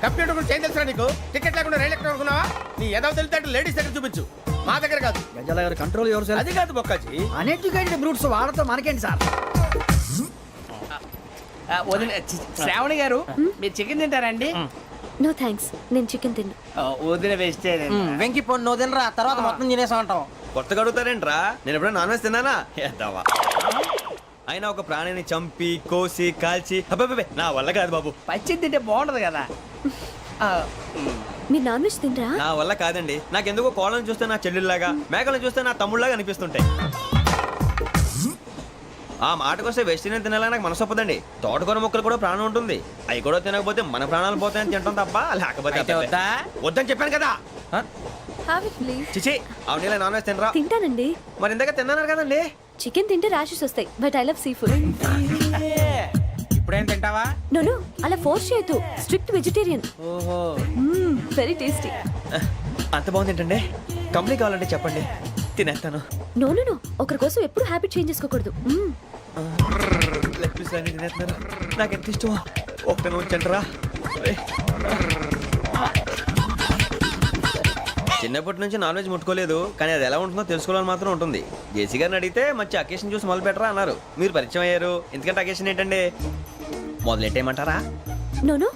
కంప్యూటర్ గురించి ఏం తెలుసా నీకు? టికెట్ లేకుండా రైలు ఎక్కడ అనుకున్నావా? నీ ఏదో తెలితే లేడీస్ దగ్గర చూపించు, మా దగ్గర కాదు. గజాల గారు కంట్రోల్ ఎవరు సార్? అది కాదు బొక్కాజీ. అన్ఎడ్యుకేటెడ్ బ్రూట్స్ వాళ్ళతో మనకేంటి సార్? శ్రావణి గారు మీరు చికెన్ తింటారండి? నో థ్యాంక్స్, నేను చికెన్ తిన్నా. వదిన వేస్తే వెంకి పొన్ను నువ్వు తినరా, తర్వాత మొత్తం తినేసా ఉంటాం. కొత్తగా అడుగుతారేంట్రా? నేను ఎప్పుడైనా నాన్ వెజ్ తిన్నానా? ఎద్దావా. అయినా ఒక ప్రాణిని చంపి కోసి కాల్చి అబ్బబ్బే నా వల్ల కాదు బాబు. పచ్చి తింటే బాగుంటది కదా. మీరు నాన్ వెజ్ తినరా? నా వల్ల కాదండి. నాకెందుకో కోళ్ళని చూస్తే నా చెల్లెళ్ళలాగా, మేకలను చూస్తే నా తమ్ముళ్ళలాగా అనిపిస్తుంటాయి. ఆ మాటకొస్తే వెస్టిరియన్ తినాలని నాకు మనసు ఒప్పదండి. తోటకూర మొక్కలు కూడా ప్రాణం ఉంటుంది. అవి కూడా తినకపోతే మన ప్రాణాలు పోతాయని తింటాం తప్ప లేకపోతే అబ్బబ్బే. వద్దని చెప్పాను కదా. Have it, please. చిచి అవునీ నాన్ వెజ్ తినరా? తింటానండి. మరి ఇందాక తిన్నాను కదండి. చికెన్ తింటే ర్యాషెస్ వస్తాయి, but I love sea food. ఇప్పుడేం తింటావా? నో అలా ఫోర్స్ చేయొద్దు. Strict vegetarian. ఓహో, వెరీ టేస్టీ. అంత బాగుంది ఏంటండి? కంప్లీట్ కావాలంటే చెప్పండి, తినేస్తాను. నో ఒకరి కోసం ఎప్పుడు హ్యాబిట్ చేంజ్ చేసుకోకూడదు. లెగ్ పీస్ అన్ని తినేస్తున్నారు. నాకు ఎంత ఇష్టం. ఒక్క ఉంచండిరా. చిన్నప్పటి నుంచి నాన్ వెజ్ ముట్టుకోలేదు, కానీ అది ఎలా ఉంటుందో తెలుసుకోవాలని మాత్రం ఉంటుంది. జేసీ గారిని అడిగితే మంచి అకేషన్ చూసి మొదలు పెట్టరా అన్నారు. మీరు పరిచయం అయ్యారు, ఎందుకంటే అకేషన్ ఏంటండి? మొదలెట్టేయమంటారా? నో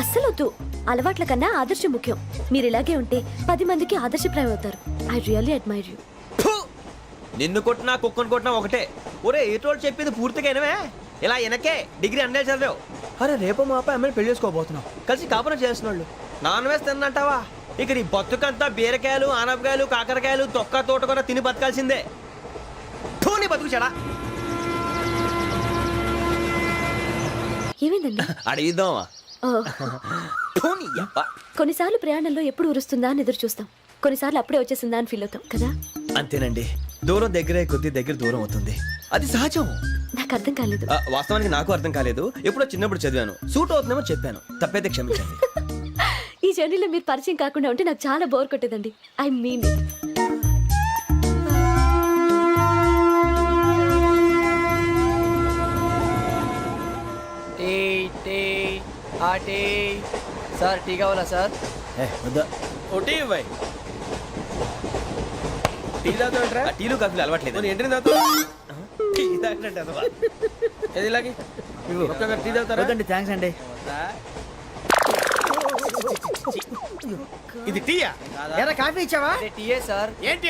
అస్సలు వద్దు. అలవాట్ల కన్నా ఆదర్శం ముఖ్యం. మీరు ఇలాగే ఉంటే 10 మందికి ఆదర్శప్రాయం అవుతారు. I really admire you. నిన్ను కొట్టినా కుక్కను కొట్టినా ఒకటే. ఒరే ఏటోళ్ళు చెప్పింది పూర్తిగా వినవే. ఇలా వెనకే డిగ్రీ అన్నే చదివావు. అరే రేపు మా అబ్బాయి అమ్మాయిని పెళ్లి చేసుకోబోతున్నావు, కలిసి కాపురం చేసిన వాళ్ళు నాన్ వెజ్ తిన్నంటావా? ఇక నీ బతుకంతా బీరకాయలు, ఆనపకాయలు, కాకరకాయలు, తొక్క తోట కూడా తిని బతకాల్సిందే. నీ బతుకు చెడా. ఏమైందండి? అడిగిద్దామా? కొన్నిసార్లు ప్రయాణంలో ఎప్పుడు ఉరుస్తుందా అని ఎదురు చూస్తాం, కొన్నిసార్లు అప్పుడే వచ్చేసిందా అని ఫీల్ అవుతాం కదా. అంతేనండి, దూరం దగ్గరే కొద్ది దగ్గర దూరం అవుతుంది, అది సహజం. నాకు అర్థం కాలేదు. వాస్తవానికి నాకు అర్థం కాలేదు. ఎప్పుడో చిన్నప్పుడు చదివాను, సూట్ అవుతుందేమో చెప్పాను, తప్పైతే క్షమించండి. ఈ జర్నీలో మీరు పరిచయం కాకుండా ఉంటే నాకు చాలా బోర్ కొట్టేదండి. I mean it. Sir tea కావాలా సార్? ఒకటి ఇవ్వాలి. టీ తాగుతాంట్రా? టీలు కాఫీలు అలవాట్లేదు. ఏంటి తాగుతావు? ఏది ఇలాగే ఒక్కొక్కరు టీ తాగుతారా? థ్యాంక్స్ అండి. ఇది టీయా? ఎరా కాఫీ ఇచ్చావా? టీయే సార్. ఏంటి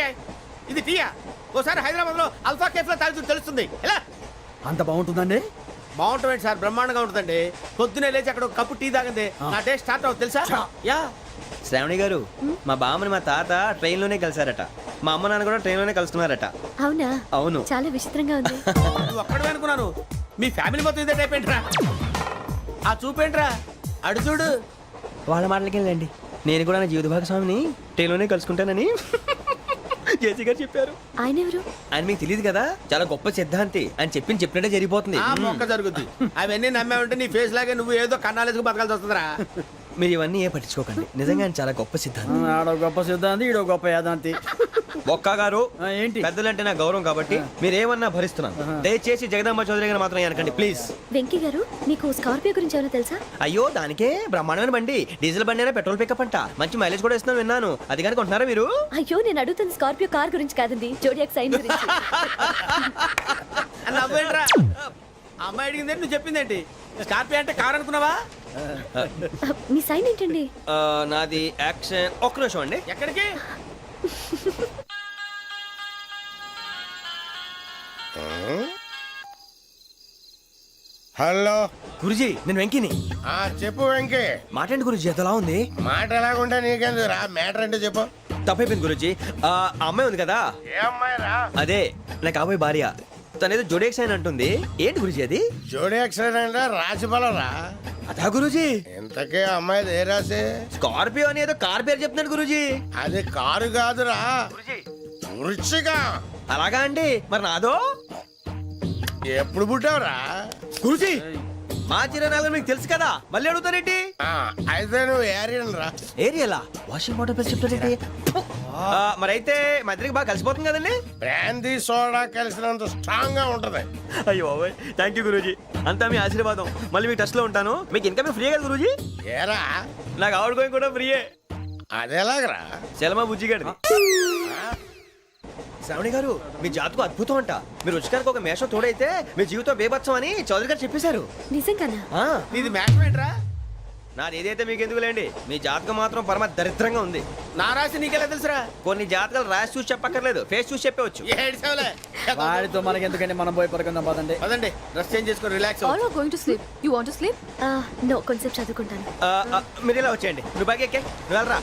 ఇది టీయా? ఓసారి హైదరాబాద్ లో అల్ఫా కేఫ్ లో తాగుతూ తెలుస్తుంది. ఎలా అంత బాగుంటుందండి? బాగుంటుంది సార్, బ్రహ్మాండంగా ఉంటుందండి. పొద్దునే లేచి అక్కడ ఒక కప్పు టీ తాగింది నా డే స్టార్ట్ అవుతుంది తెలుసా? యా. శ్రావణి గారు, మా బామ్మని మా తాత ట్రైన్ లోనే కలిసారట. మా అమ్మ నాన్న కూడా ట్రైన్ లోనే కలుస్తున్నారట. అవునా? అవును. చాలా విచిత్రంగా ఉంది. నువ్వు ఒక్కడే అనుకున్నాను, మీ ఫ్యామిలీ మొత్తం ఇదే టైప్ ఏంట్రా? ఆ చూపేంట్రా, అడు చూడు. వాళ్ళ మాటలకి వెళ్ళండి. నేను కూడా నా జీవిత భాగస్వామిని ట్రైన్ లోనే కలుసుకుంటానని జేసీ గారు చెప్పారు. ఆయన ఎవరు? ఆయన మీకు తెలియదు కదా, చాలా గొప్ప సిద్ధాంతి అని చెప్పినట్టే జరిగిపోతుంది. ఆ మొక్క జరుగుద్ది. అవన్నీ నమ్మే ఉంటే నీ ఫేస్ లాగే నువ్వు ఏదో కన్నాలేసుకు బతకాల్సి వస్తుందిరా. మీరు ఇవన్నీ ఏ పట్టించుకోకండి, నిజంగా ఆయన చాలా గొప్ప సిద్ధాంతి. ఆడో గొప్ప సిద్ధాంతి, ఈడో గొప్ప యాదాంతి. ఒక్క గారు ఏంటి? పెద్దలంటే నా గౌరవం కాబట్టి మీరు ఏమన్నా భరిస్తున్నాను. దయచేసి జగదాంబ చౌదరి గారు మాత్రం అనకండి ప్లీజ్. వెంకీ గారు, మీకు స్కార్పియో గురించి ఏమైనా తెలుసా? అయ్యో దానికే బ్రహ్మాండమైన బండి, డీజిల్ బండి అయినా పెట్రోల్ పికప్ అంట, మంచి మైలేజ్ కూడా ఇస్తున్నాను విన్నాను. అది కానీ కొంటున్నారా మీరు? అయ్యో నేను అడుగుతున్న స్కార్పియో కార్ గురించి కాదండి, జోడియాక్ సైన్ గురించి. నవ్వేంట్రా? అమ్మాయి అడిగింది నువ్వు చెప్పిందేంటి? స్కార్పియో అంటే కార్ అనుకున్నావా? మీ సైన్ ఏంటండి? నాది యాక్షన్. ఒక్క నిమిషం అండి. ఎక్కడికి? హలో గురుజీ, నేను వెంకిని. చెప్పు వెంకీ. మాట ఏంటి గురుజీ ఎంతలా ఉంది? మాట ఎలాగుంటా నీకెందుకు రా, మ్యాటర్ అంటే చెప్పు. తప్పైపోయింది గురుజీ. ఆ అమ్మాయి ఉంది కదా, ఏ అమ్మాయి రా? అదే నా కాబోయే భార్య. తనేదో జోడేక్స్ అని అంటుంది. ఏంటి గురుజీ అది? జోడి యాక్సిడెంట్ రాసి రా. అదా గురుజీ? ఇంతకే అమ్మాయి ఏ రాసి? స్కార్పియో అని ఏదో కార్ పేరు చెప్తున్నాడు గురుజీ. అది కారు కాదురా, వృచ్చిక. అలాగా అండి, మరి నాదో? ఎప్పుడు పుట్టావురా? గురుజీ మా చిరనాలు మీకు తెలుసు కదా, మళ్ళీ అడుగుతారేంటి? అయితే నువ్వు ఏరియన్ రా. ఏరియాలా? వాషింగ్ వాటర్ పేరు చెప్తారేంటి? మరైతే మా ఇద్దరికి బాగా కలిసిపోతుంది కదండి. బ్రాందీ సోడా కలిసినంత స్ట్రాంగ్ గా ఉంటది. అయ్యో థ్యాంక్ యూ గురూజీ, అంతా మీ ఆశీర్వాదం. మళ్ళీ మీకు టచ్ లో ఉంటాను. మీకు ఇన్కమ్ ఫ్రీ కదా గురూజీ? ఏరా, నాకు అవుట్ గోయింగ్ కూడా ఫ్రీయే. అదేలాగరా? చలమా బుజ్జి గారిది. శ్రావణి గారు, మీ జాతకు అద్భుతం అంట. మీరు రుచికారికి ఒక మేషం తోడైతే మీ జీవితం బేబత్సం అని చౌదరి గారు చెప్పేశారు. నిజంగానా? నీది మేషం ఏంట్రా? నాది ఏదైతే మీకు ఎందుకులేండి, మీ జాతకం మాత్రం పరమ దరిద్రంగా ఉంది. నా రాసి నీకెలా తెలుసురా? కొన్ని జాతకాలు రాసి చూసి చెప్పక్కర్లేదు, ఫేస్ చూసి చెప్పవచ్చు. వాడితో మనకి ఎందుకంటే మనం పోయి పడుకుందాం పదండి. పదండి, డ్రెస్ చేంజ్ చేసుకొని relax. All are going to sleep. You want to sleep? No, కొంచెం చదువుకుంటాను. మీరు ఇలా వచ్చేయండి, నువ్వు బాగా ఎక్కే, నువ్వు వెళ్ళరా.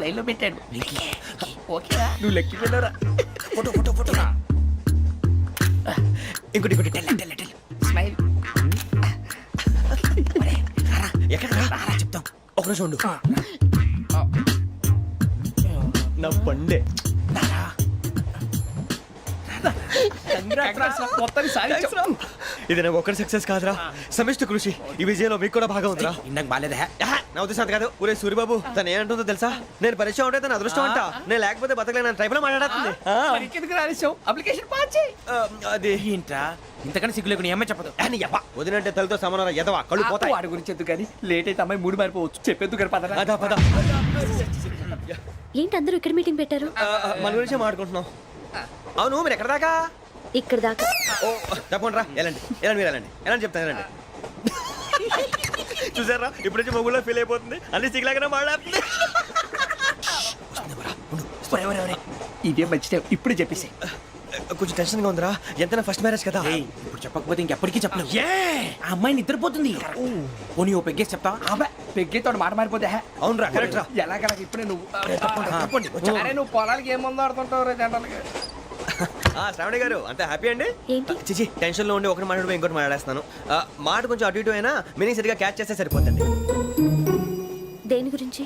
లైన్లో పెట్టాడు. ఓకేరా, నువ్వు లెక్కి వెళ్ళరా. Photo photo photo. ఇంకోటి ఇంకోటి స్మైల్. ఎక్కడ చెప్తాం, ఒక రోజు ఉండు. నా పండే ఇది నాకు ఒక్కడి సక్సెస్ కాదురా, సమిష్టి కృషి. ఈ విజయంలో మీకు కూడా భాగం ఉందిరా. ఇందాక బాగాలేదా? నా ఉద్దేశం అంత కాదు. ఊరే సూరిబాబు తను ఏమంటుందో తెలుసా? నేను పరిచయం ఉంటే తన అదృష్టం అంట, నేను లేకపోతే బతకలేను ట్రైబ్ లో మాట్లాడుతుంది. అప్లికేషన్ పాస్ చేయి. అది ఏంట్రా ఇంతకన్నా సిగ్గు లేకుండా ఏమై చెప్పదు. వదినంటే తలతో సమానం ఎదవా, కళ్ళు పోతాయి. వాడి గురించి ఎందుకు కానీ లేట్ అయితే అమ్మాయి మూడు మారిపోవచ్చు. చెప్పేందుకు కానీ పద. అదా పద. ఏంటి అందరూ ఇక్కడ మీటింగ్ పెట్టారు? మన గురించే మాట్లాడుకుంటున్నాం. అవును, మీరు ఎక్కడ దాకా? ఇక్కడ దాకా. ఓ తప్పకుండా రా, వెళ్ళండి వెళ్ళండి, మీరు వెళ్ళండి వెళ్ళండి, చెప్తాను వెళ్ళండి. చూసారా, ఇప్పుడు నుంచి మొగుల్లో ఫీల్ అయిపోతుంది, అన్ని సిగ్లాగానే మాట్లాడుతుంది. ఇదే మంచి టైం, ఇప్పుడు చెప్పేసి. కొంచెం టెన్షన్ గా ఉందిరా, ఎంతైనా ఫస్ట్ మ్యారేజ్ కదా. ఇప్పుడు చెప్పకపోతే ఇంకెప్పటికీ చెప్పలేవు. ఆ అమ్మాయి నిద్రపోతుంది. పోనీ ఓ పెగ్గేసి చెప్తావా? పెగ్గేతో మాట మారిపోతే. అవునురా, కరెక్ట్ రా. ఎలాగలా ఇప్పుడే నువ్వు అరే నువ్వు పొలాలకి ఏం ముందు ఆడుతుంటావు రే జనరల్గా. శ్రావణి గారు అంత హ్యాపీ అండి? ఏంటి? చిచి టెన్షన్ లో ఉండి ఒకటి మాట్లాడిపోయి ఇంకోటి మాట్లాడేస్తున్నాను. మాట కొంచెం అటు ఇటు అయినా మీనింగ్ సరిగా క్యాచ్ చేస్తే సరిపోతుంది. దేని గురించి?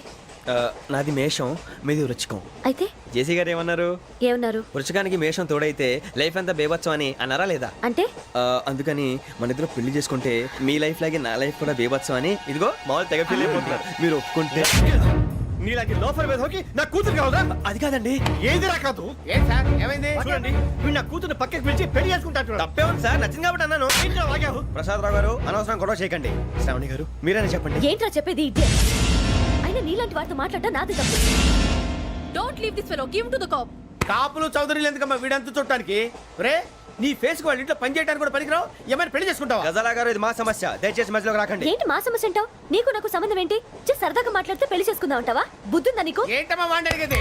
నాది మేషం, మీది వృచ్చికం. అయితే జేసీ గారు ఏమన్నారు? ఏమన్నారు? వృచ్చికానికి మేషం తోడైతే లైఫ్ అంతా బేబత్సం అని అన్నారా లేదా? అంటే అందుకని మన ఇద్దరు పెళ్లి చేసుకుంటే మీ లైఫ్ లాగే నా లైఫ్ కూడా బేబత్సం అని, ఇదిగో మామూలు తెగ పెళ్లి అయిపోతున్నారు. మీరు ఒప్పుకుంటే నీలాంటి లోఫర్ మీద హోకి నా కూతురు కావదా? అది కాదండి. ఏది రాకాదు. ఏం సార్ ఏమైంది? చూడండి, వీడు నా కూతురు పక్కకి పిలిచి పెళ్లి చేసుకుంటాడు. తప్పే ఉంది సార్, నచ్చింది కాబట్టి అన్నాను. ప్రసాద్ రావు గారు అనవసరం గొడవ చేయకండి. శ్రావణి గారు మీరైనా చెప్పండి. ఏంట్రా చెప్పేది? ఇదే అయినా నీలాంటి వారితో మాట్లాడటం నాది తప్పు. Don't leave this fellow. Give him to the cop. కాపులు చౌదరులు ఎందుకమ్మా వీడంతా చూడటానికి? రే నీ ఫేస్ కు వాళ్ళ ఇంట్లో పని చేయడానికి కూడా పనికిరావు. ఏమైనా పెళ్లి చేసుకుంటావా? గజాలా గారు ఇది మా సమస్య, దయచేసి మధ్యలోకి రాకండి. ఏంటి మా సమస్య అంటావు? నీకు నాకు సంబంధం ఏంటి? సరదాగా మాట్లాడితే పెళ్లి చేసుకుందాం అంటావా? బుద్ధుందా నీకు? ఏంటమ్మా వాడిని అడిగేది?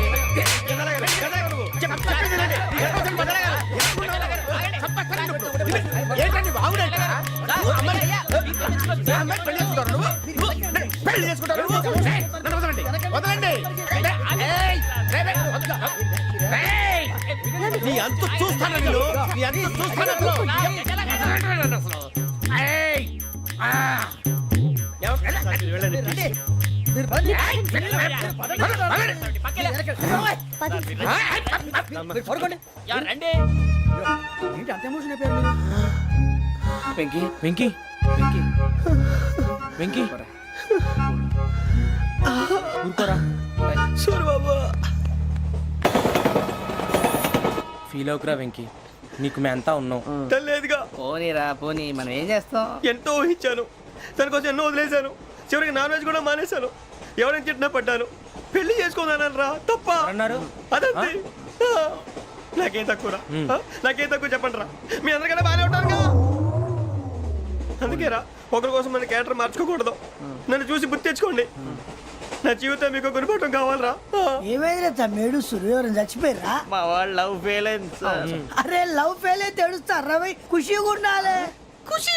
ఏంటండి బాగుండండి పెళ్లి చేసుకుంటారు. వదలండి. నీ అంత చూస్తాను నేను, నీ అంత చూస్తాను అసలు. వెంకీ వెంకీ వెంకీ వెంకీ ఊరుకోరా. సూరిబాబు ఫీల్ అవుకురా వెంకీ, నీకు మేమంతా ఉన్నాం. తెలియదుగా. పోనీరా పోనీ, మనం ఏం చేస్తాం? ఎంతో ఊహించాను, తన కోసం ఎన్నో వదిలేశాను, చివరికి నాన్ వెజ్ కూడా మానేశాను. ఎవరైనా తిట్టినా పడ్డాను. పెళ్లి చేసుకుందానని రా, తప్ప అన్నారు. అదంతే. నాకేం తక్కువరా, నాకేం తక్కువ చెప్పండి రా. మీ అందరికన్నా బాగానే ఉంటారు కదా. అందుకేరా ఒకరి కోసం మన క్యారెక్టర్ మార్చుకోకూడదు. నన్ను చూసి గుర్తు తెచ్చుకోండి. నా జీవితం మీకు గురిపటం కావాలరా. ఏమైందిరా తమ్మేడు? సూర్యవరం చచ్చిపోయిరా? మా వాళ్ళు లవ్ ఫెయిల్ అయింది సార్. అరే లవ్ ఫెయిల్ అయితే ఏడుస్తారా? ఖుషిగా ఉండాలి. ఖుషి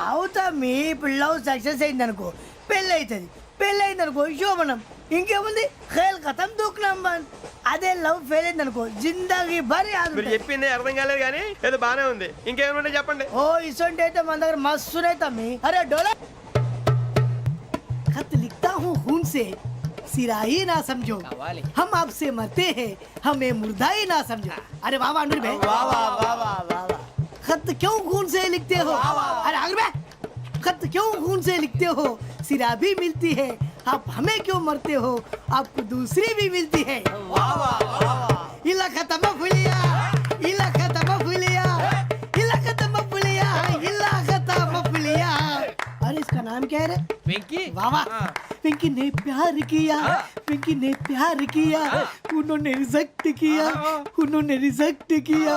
అవుతా. మీ ఇప్పుడు లవ్ సక్సెస్ అయింది అనుకో, పెళ్ళి అవుతుంది. పెళ్ళి అయింది అనుకో శోభనం. ఇంకేముంది, ఖేల్ ఖతం దూకునాం బంద్. అదే లవ్ ఫెయిల్ అయింది అనుకో జిందాగీ భారీ. మీరు చెప్పింది అర్థం కాలేదు కానీ ఏదో బానే ఉంది. ఇంకేమైనా చెప్పండి. ఓ ఇసొంటి అయితే మన దగ్గర మస్తునే తమ్మి. అరే డోలా खत लिखता हूँ खून से, सिरा ही ना समझो, हम आपसे मरते हैं, हमें मुर्दा ही ना समझो. अरे वाह वाह अनुर भाई, वाह वाह वाह वाह वाह. खत क्यों खून से लिखते हो? अरे अनुर भाई, खत क्यों खून से लिखते हो? सिरा भी मिलती है, आप हमें क्यों मरते हो? आपको दूसरी भी मिलती है. वाह वाह वाह. इला खत्म फुलिया, इला खत्म फुलिया, इला खत्म फुलिया, इला खत्म फुलिया. अरे इसका नाम क्या है रे? వెంకీ वाह वाह पिंकी ने प्यार किया, पिंकी ने प्यार किया, उन्होंने रिजेक्ट किया, उन्होंने रिजेक्ट किया,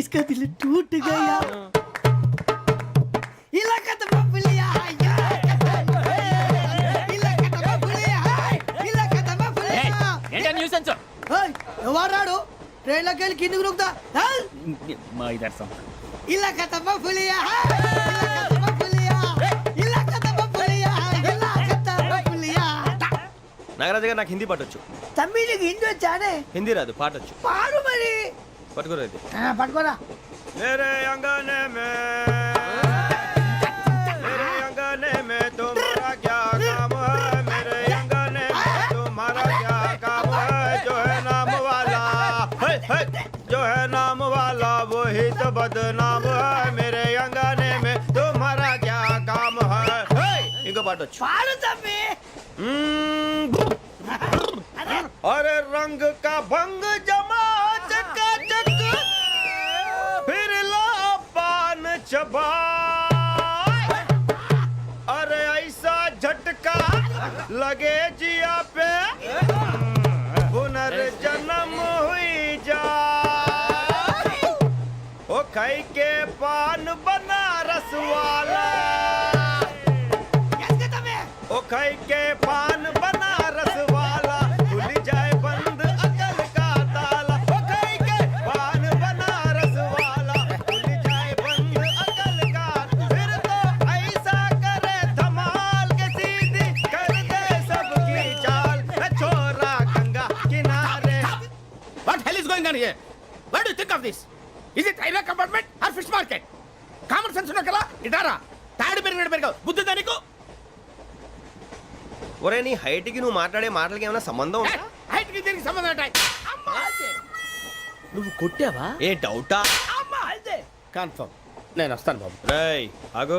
इसका दिल टूट गया। इलाका तो बबलिया है, इलाका तो बबलिया है, इलाका तो बबलिया। ఏంటా న్యూసెన్స్ ओए, ఎవరు రాడు? ట్రైన్ లోకి వెళ్ళి కిందికి నొక్కుతా. మా ఇదర్శం इलाका तो बबलिया है, इलाका तो बबलिया, इलाका तो बबलिया है, इलाका तो बबलिया। నాగరాజు గారు నాకు హిందీ పాటొచ్చు. తమ్మి నీకు హిందీ వచ్చానే? హిందీ రాదు, పాటొచ్చు. పాడు మరి. పట్టుకోలేదు. పట్టుకోరా. मेरे अंगने में तुम्हारा क्या काम है, मेरे अंगने में तुम्हारा क्या काम है, जो है नाम वाला जो है नाम वाला वही तो बदनाम है, मेरे अंगने में तुम्हारा क्या काम है. ఇంకో పాట వచ్చు. పాడు తమ్మి. अरे रंग का भंग जमा चकाचक फिर ला पान चबा, अरे ऐसा झटका लगे जिया पे पुनर्जन्म हुई जा, ओ खाई के पान बनारस वाला, ओ खाई के पान बनारस वाला, खुल जाए बंद अकल का ताला, ओ खाई के पान बनारस वाला, खुल जाए बंद अकल का, फिर तो ऐसा करे धमाल के सीधी कर दे सबकी चाल, छोरा गंगा किनारे. What hell is going on here? What do you think of this? Is it railway compartment or fish market? Common sense ఉన్న కదా ఇటారా తాడి పెరిగినట్టు పెరిగావు బుద్ధి దానికి. ఒరే నీ హైట్ కి నువ్వు మాట్లాడే మాటలకి ఏమైనా సంబంధం ఉందా? హైట్ కి దీనికి సంబంధం ఉంటాయి. నువ్వు కొట్టావా? ఏ డౌటా? కన్ఫర్మ్ నేను వస్తాను బాబు. రేయ్ ఆగు,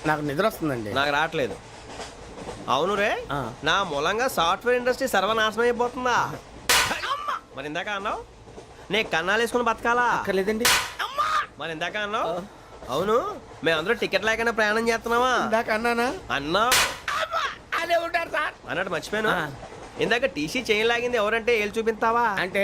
నాకు నిద్ర వస్తుందండి. నాకు రావట్లేదు. అవును రే, నా మూలంగా సాఫ్ట్వేర్ ఇండస్ట్రీ సర్వనాశనం అయిపోతుందా? మరి ఇందాక అన్నావు నే కన్నాలు వేసుకుని బతకాలా? అక్కర్లేదండి. మరి ఇందాక అన్నావు అవును మేమందరూ టికెట్ లేకుండా ప్రయాణం చేస్తున్నావా? ఇందాక అన్నానా? అన్నావు. అదే ఉంటారు సార్. అన్నట్టు మర్చిపోయాను. ఇందాక టీసీ చేయి లాగింది ఎవరంటే ఏళ్ళు చూపిస్తావా? అంటే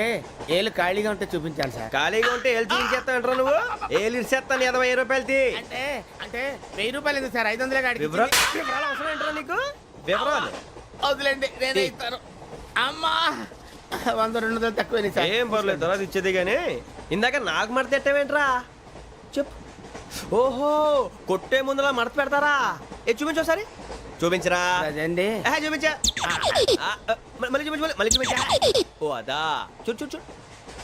ఏళ్ళు ఖాళీగా ఉంటే చూపించాను సార్. ఖాళీగా ఉంటే ఏళ్ళు చూపించేస్తానంటారా నువ్వు? ఏళ్ళు ఇచ్చేస్తాను 20 రూపాయలది. అంటే అంటే 1000 రూపాయలు ఎందుకు సార్? 500 కాడికి వివరాలు అవసరం ఏంటరా నీకు? వివరాలు వదిలేండి నేనే ఇస్తాను. అమ్మా 100-200 తక్కువ సార్. ఏం పర్లేదు తర్వాత ఇచ్చేది కానీ ఇందాక నాకు మడత పెట్టావేంట్రా? చెప్పు. ఓహో కొట్టే ముందులా మడత పెడతారా? ఏ చూపించు ఒకసారి. చూపించరా? అదండి. చూపించా. మళ్ళీ చూపించు, మళ్ళీ చూపించా. ఓ అదా చూడు చూడు చూడు.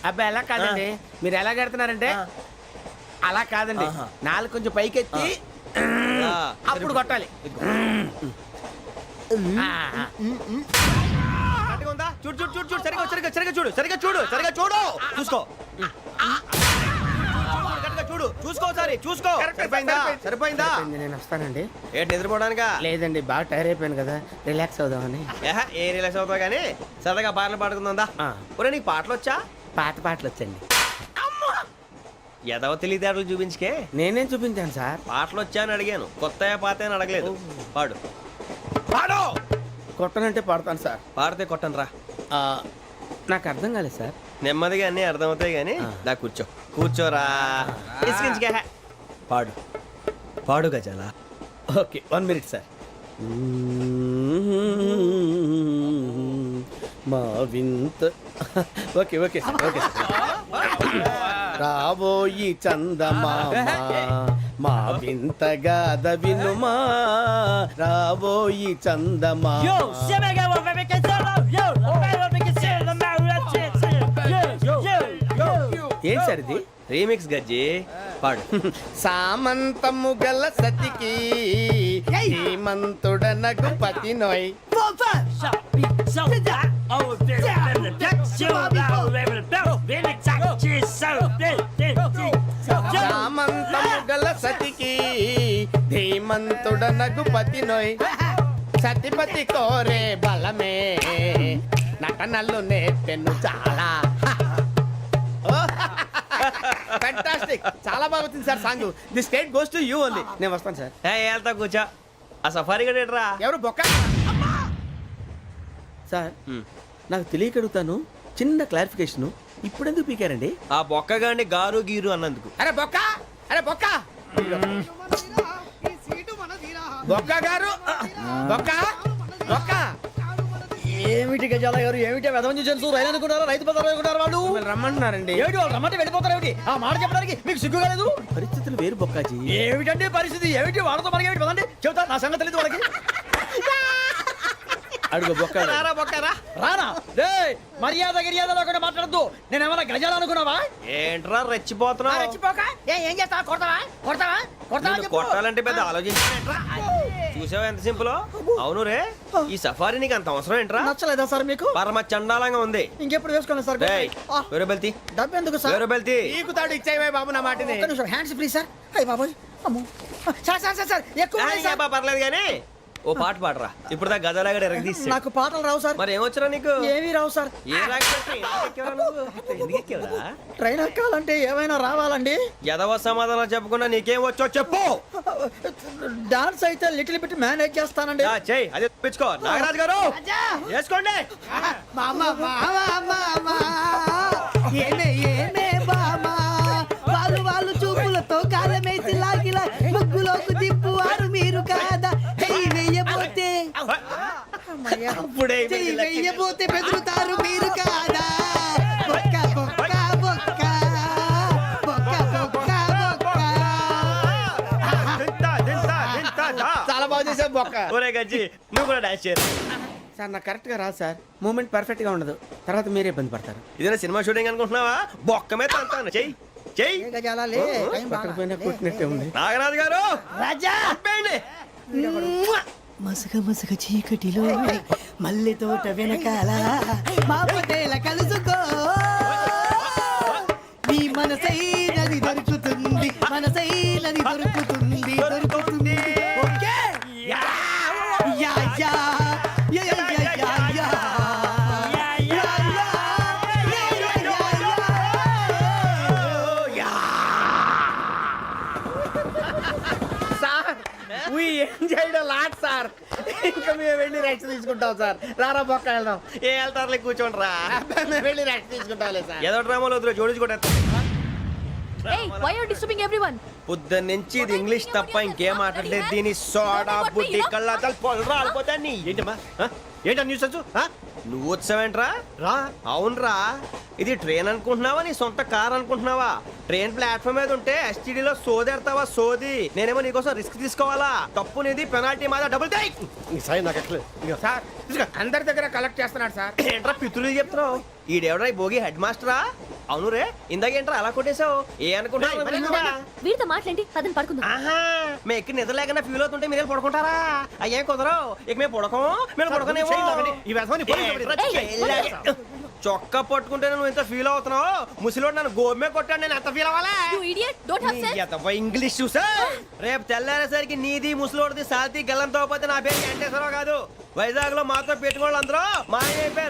అబ్బాయి ఎలా కాదండి, మీరు ఎలా కడుతున్నారంటే అలా కాదండి. నాలుగు కొంచెం పైకెత్తి అప్పుడు కొట్టాలి. చూడు చూడు చూడు చూడు సరిగా సరిగా సరిగా చూడు సరిగా చూడు సరిగా చూడు చూసుకో చూడు చూసుకో సరే చూసుకో. సరిపోయిందా? సరిపోయిందా? నేను వస్తానండి. ఏంటి నిద్రపోవడానికా? లేదండి బాగా టైర్ అయిపోయాను కదా రిలాక్స్ అవుదామని. ఏ రిలాక్స్ అవుతావు కానీ సరదాగా పాటలు పాడుకుందా? ఒరే నీకు పాటలు వచ్చా? పాత పాటలు వచ్చండి. ఎదవ తెలివితేటలు చూపించుకే. నేనేం చూపించాను సార్? పాటలు వచ్చా అని అడిగాను, కొత్త పాత అని అడగలేదు. పాడు పాడు. కొట్టనంటే పడతాను సార్. పాడితే కొట్టను రా. నాకు అర్థం కాలేదు సార్. నెమ్మదిగా అన్నీ అర్థమవుతాయి కానీ దా కూర్చో. కూర్చోరా. ఇసుకించుకే. పాడు పాడు గజాల. Okay 1 minute sir. మా వింత okay okay sir okay sir. రాబోయి చందమామ మా వింతగా వినుమా, రాబోయి చందమామ. ఏం సార్ ఇది? రీమిక్స్ గజ్జి. పాడు. సామంతము గల సతికి హేమంతుడనగు పతి నోయ్. సామంతము గల సతికి ధీమంతుడనగు పతి నోయ్. సతిపతి కోరే బలమే నటనలు నేర్పెను చాలా. ఫ్యాంటాస్టిక్, చాలా బాగా వచ్చింది sir song. The state goes to you only. నేను వస్తాను సార్. వెళ్తా కూర్చో. ఆ సఫారీ గడేట్రా ఎవరు బొక్క సార్ నాకు తెలియక అడుగుతాను, చిన్న క్లారిఫికేషన్. ఇప్పుడు ఎందుకు పీకారండి? ఆ బొక్కగాండి గారు గీరు అన్నందుకు. అరే బొక్క, అరే బొక్క, బొక్క గారు, బొక్క బొక్క. ఏమిటి గజాల గారు, ఏమిటి వెదవం చూసాను రైలు అనుకుంటారా, రైతు బజార్ అనుకుంటారా వాళ్ళు? మిమ్మల్ని రమ్మంటున్నారండి. ఏమిటి వాళ్ళు రమ్మంటే వెళ్ళిపోతారు ఏమిటి? ఆ మాట చెప్పడానికి మీకు సిగ్గు కాలేదు? పరిస్థితులు వేరు బొక్కాజీ. ఏమిటంటే పరిస్థితి ఏమిటి? వాళ్ళతో మనకి ఏమిటి పదండి, చెబుతా నా సంగతి తెలియదు వాళ్ళకి. అడుగు బొక్క. రానా రే, మర్యాద గిర్యాద లేకుండా మాట్లాడద్దు. నేను ఏమైనా గజాలు అనుకున్నావా? ఏంట్రా రెచ్చిపోతున్నావు? రెచ్చిపోక ఏం చేస్తావా? కొడతావా కొడతావా కొడతావా నిన్ను చెప్పు. కొట్టాలంటే పెద్ద ఆలోచించానేంట్రా? చూసావా ఎంత సింపుల్. అవును రే, ఈ సఫారీ నీకు అంత అవసరం ఏంట్రా? నచ్చలేదా సార్ మీకు? పరమ చండాలంగా ఉంది. ఇంకెప్పుడు వేసుకోండి సార్. డేయ్, వేరే బెల్తి, డబ్బు ఎందుకు సార్? వేరే బెల్తి. నీకు తాడు ఇచ్చాయి బాబు నా మాటని. ఒక్క నిమిషం, హ్యాండ్స్ ఫ్రీ సార్. అయ్యి బాబోయ్, అమ్మో. సార్ సార్ సార్ సార్ ఎక్కువ ఉన్నాయి సార్. పర్లేదు కానీ ఓ పాట పాడరా. ఇప్పుడు దా గదలాగడ ఎరగ తీసి. నాకు పాటలు రావు సార్. మరి ఏమొచ్చరా నీకు? ఏమీ రావు సార్. ఏ రాకపోతే ఎందుకు ఎక్కావురా నువ్వు? ఎందుకు ఎక్కావురా? ట్రైన్ ఎక్కాలంటే ఏమైనా రావాలండి. ఎదవ సమాధానం చెప్పకుండా నీకేం వచ్చో చెప్పు. డాన్స్ అయితే లిటిల్ బిట్ మేనేజ్ చేస్తానండి. చెయ్యి, అదే తెప్పించుకో. నాగరాజు గారు వేసుకోండి. మామా మామా మామా ఏమే ఏమే బామా, వాళ్ళు చూపులతో కాలమేసి లాగిలా ముగ్గులోకి తిప్పువారు మీరు కాదా? చెయ్యి వెయ్యబోతే అప్పుడే చెయ్యి వెయ్యబోతే బెదురుతారు మీరు కాదా? బొక్క బొక్క బొక్క బొక్క బొక్క బొక్క. చాలా బాగా చేసావు బొక్క. ఒరే గజ్జి, నువ్వు కూడా డాన్స్ చేయరు. సార్ నాకు కరెక్ట్ గా రాదు సార్. మూమెంట్ పర్ఫెక్ట్ గా ఉండదు, తర్వాత మీరే ఇబ్బంది పడతారు. ఇదేనా సినిమా షూటింగ్ అనుకుంటున్నావా? బొక్క మీద అంటాను. చెయ్యి చెయ్యి. పక్కన పోయినా కొట్టినట్టే ఉంది. నాగరాజు గారు రాజా ఆపేయండి. మసక మసక చీకటిలో మల్లె తోట వెనకాల మా పటేల కలుసుకో, నీ మనసైనది దొరుకుతుంది, మనసైనది దొరుకుతుంది దొరుకుతుంది. Okay yeah yeah yeah yeah yeah yeah yeah. We enjoyed a lot, sir. ఇంకా మేము వెళ్ళి రెస్ట్ తీసుకుంటాం సార్. రారా బొక్క వెళ్దాం. ఏ వెళ్తారులే, కూర్చోండి రా. మేము వెళ్ళి రెస్ట్ తీసుకుంటాంలే సార్. ఏదో డ్రామాలో వద్దులే, జోడించుకుంటా. Hey, why are you disturbing everyone? పొద్దున్న నుంచి ఇది ఇంగ్లీష్ తప్ప ఇంకేం మాట్లాడలేదు. దీని సోడా బుద్ధి కళ్ళ పొలు రాలిపోతా. నీ ఏంటమ్మా ఏంటా న్యూస్ వచ్చు? నువ్వు వచ్చావేంట్రా? రా. అవునరా, ఇది ట్రైన్ అనుకుంటున్నావా నీ సొంత కార్ అనుకుంటున్నావా? ట్రైన్ ప్లాట్ఫామ్ మీద ఉంటే ఎస్టీడీలో సోదేడతావా సోది. నేనేమో నీకోసం రిస్క్ తీసుకోవాలా? తప్పు నీది, పెనాల్టీ మాదా, డబుల్ టై. సార్ అందరి దగ్గర కలెక్ట్ చేస్తున్నాడు సార్. ఏంట్రా పితులు చెప్తున్నావు? ఈడెవడ్రా ఈ భోగి హెడ్ మాస్టరా? అవును రే, ఇందాకేంట్రా అలా కొట్టేశావు? ఏ అనుకుంటున్నా? వీరితో మాట్లాడి అతను పడుకుందాం. ఆహా, మేము ఎక్కడ నిద్ర లేకుండా ఫీల్ అవుతుంటే మీరేం పడుకుంటారా? అయ్యేం కుదరవు. ఇక మేము పడకం, మేము పడకనేమో. చొక్కా పట్టుకుంటే నువ్వు ఎంత ఫీల్ అవుతున్నావు? ముసలివాడు నన్ను గోమే కొట్టాడు, నేను ఎంత ఫీల్ అవ్వాలా? You idiot, don't have sense. English చూసా? రేపు తెల్లారేసరికి నీది ముసలివాడిది సాల్తీ గల్లంతో పోతే నా పేరు వెంకటేశ్వరరావు కాదు. వైజాగ్ లో మాతో పెట్టుకోళ్ళు అందరూ మాయమైపోయారు.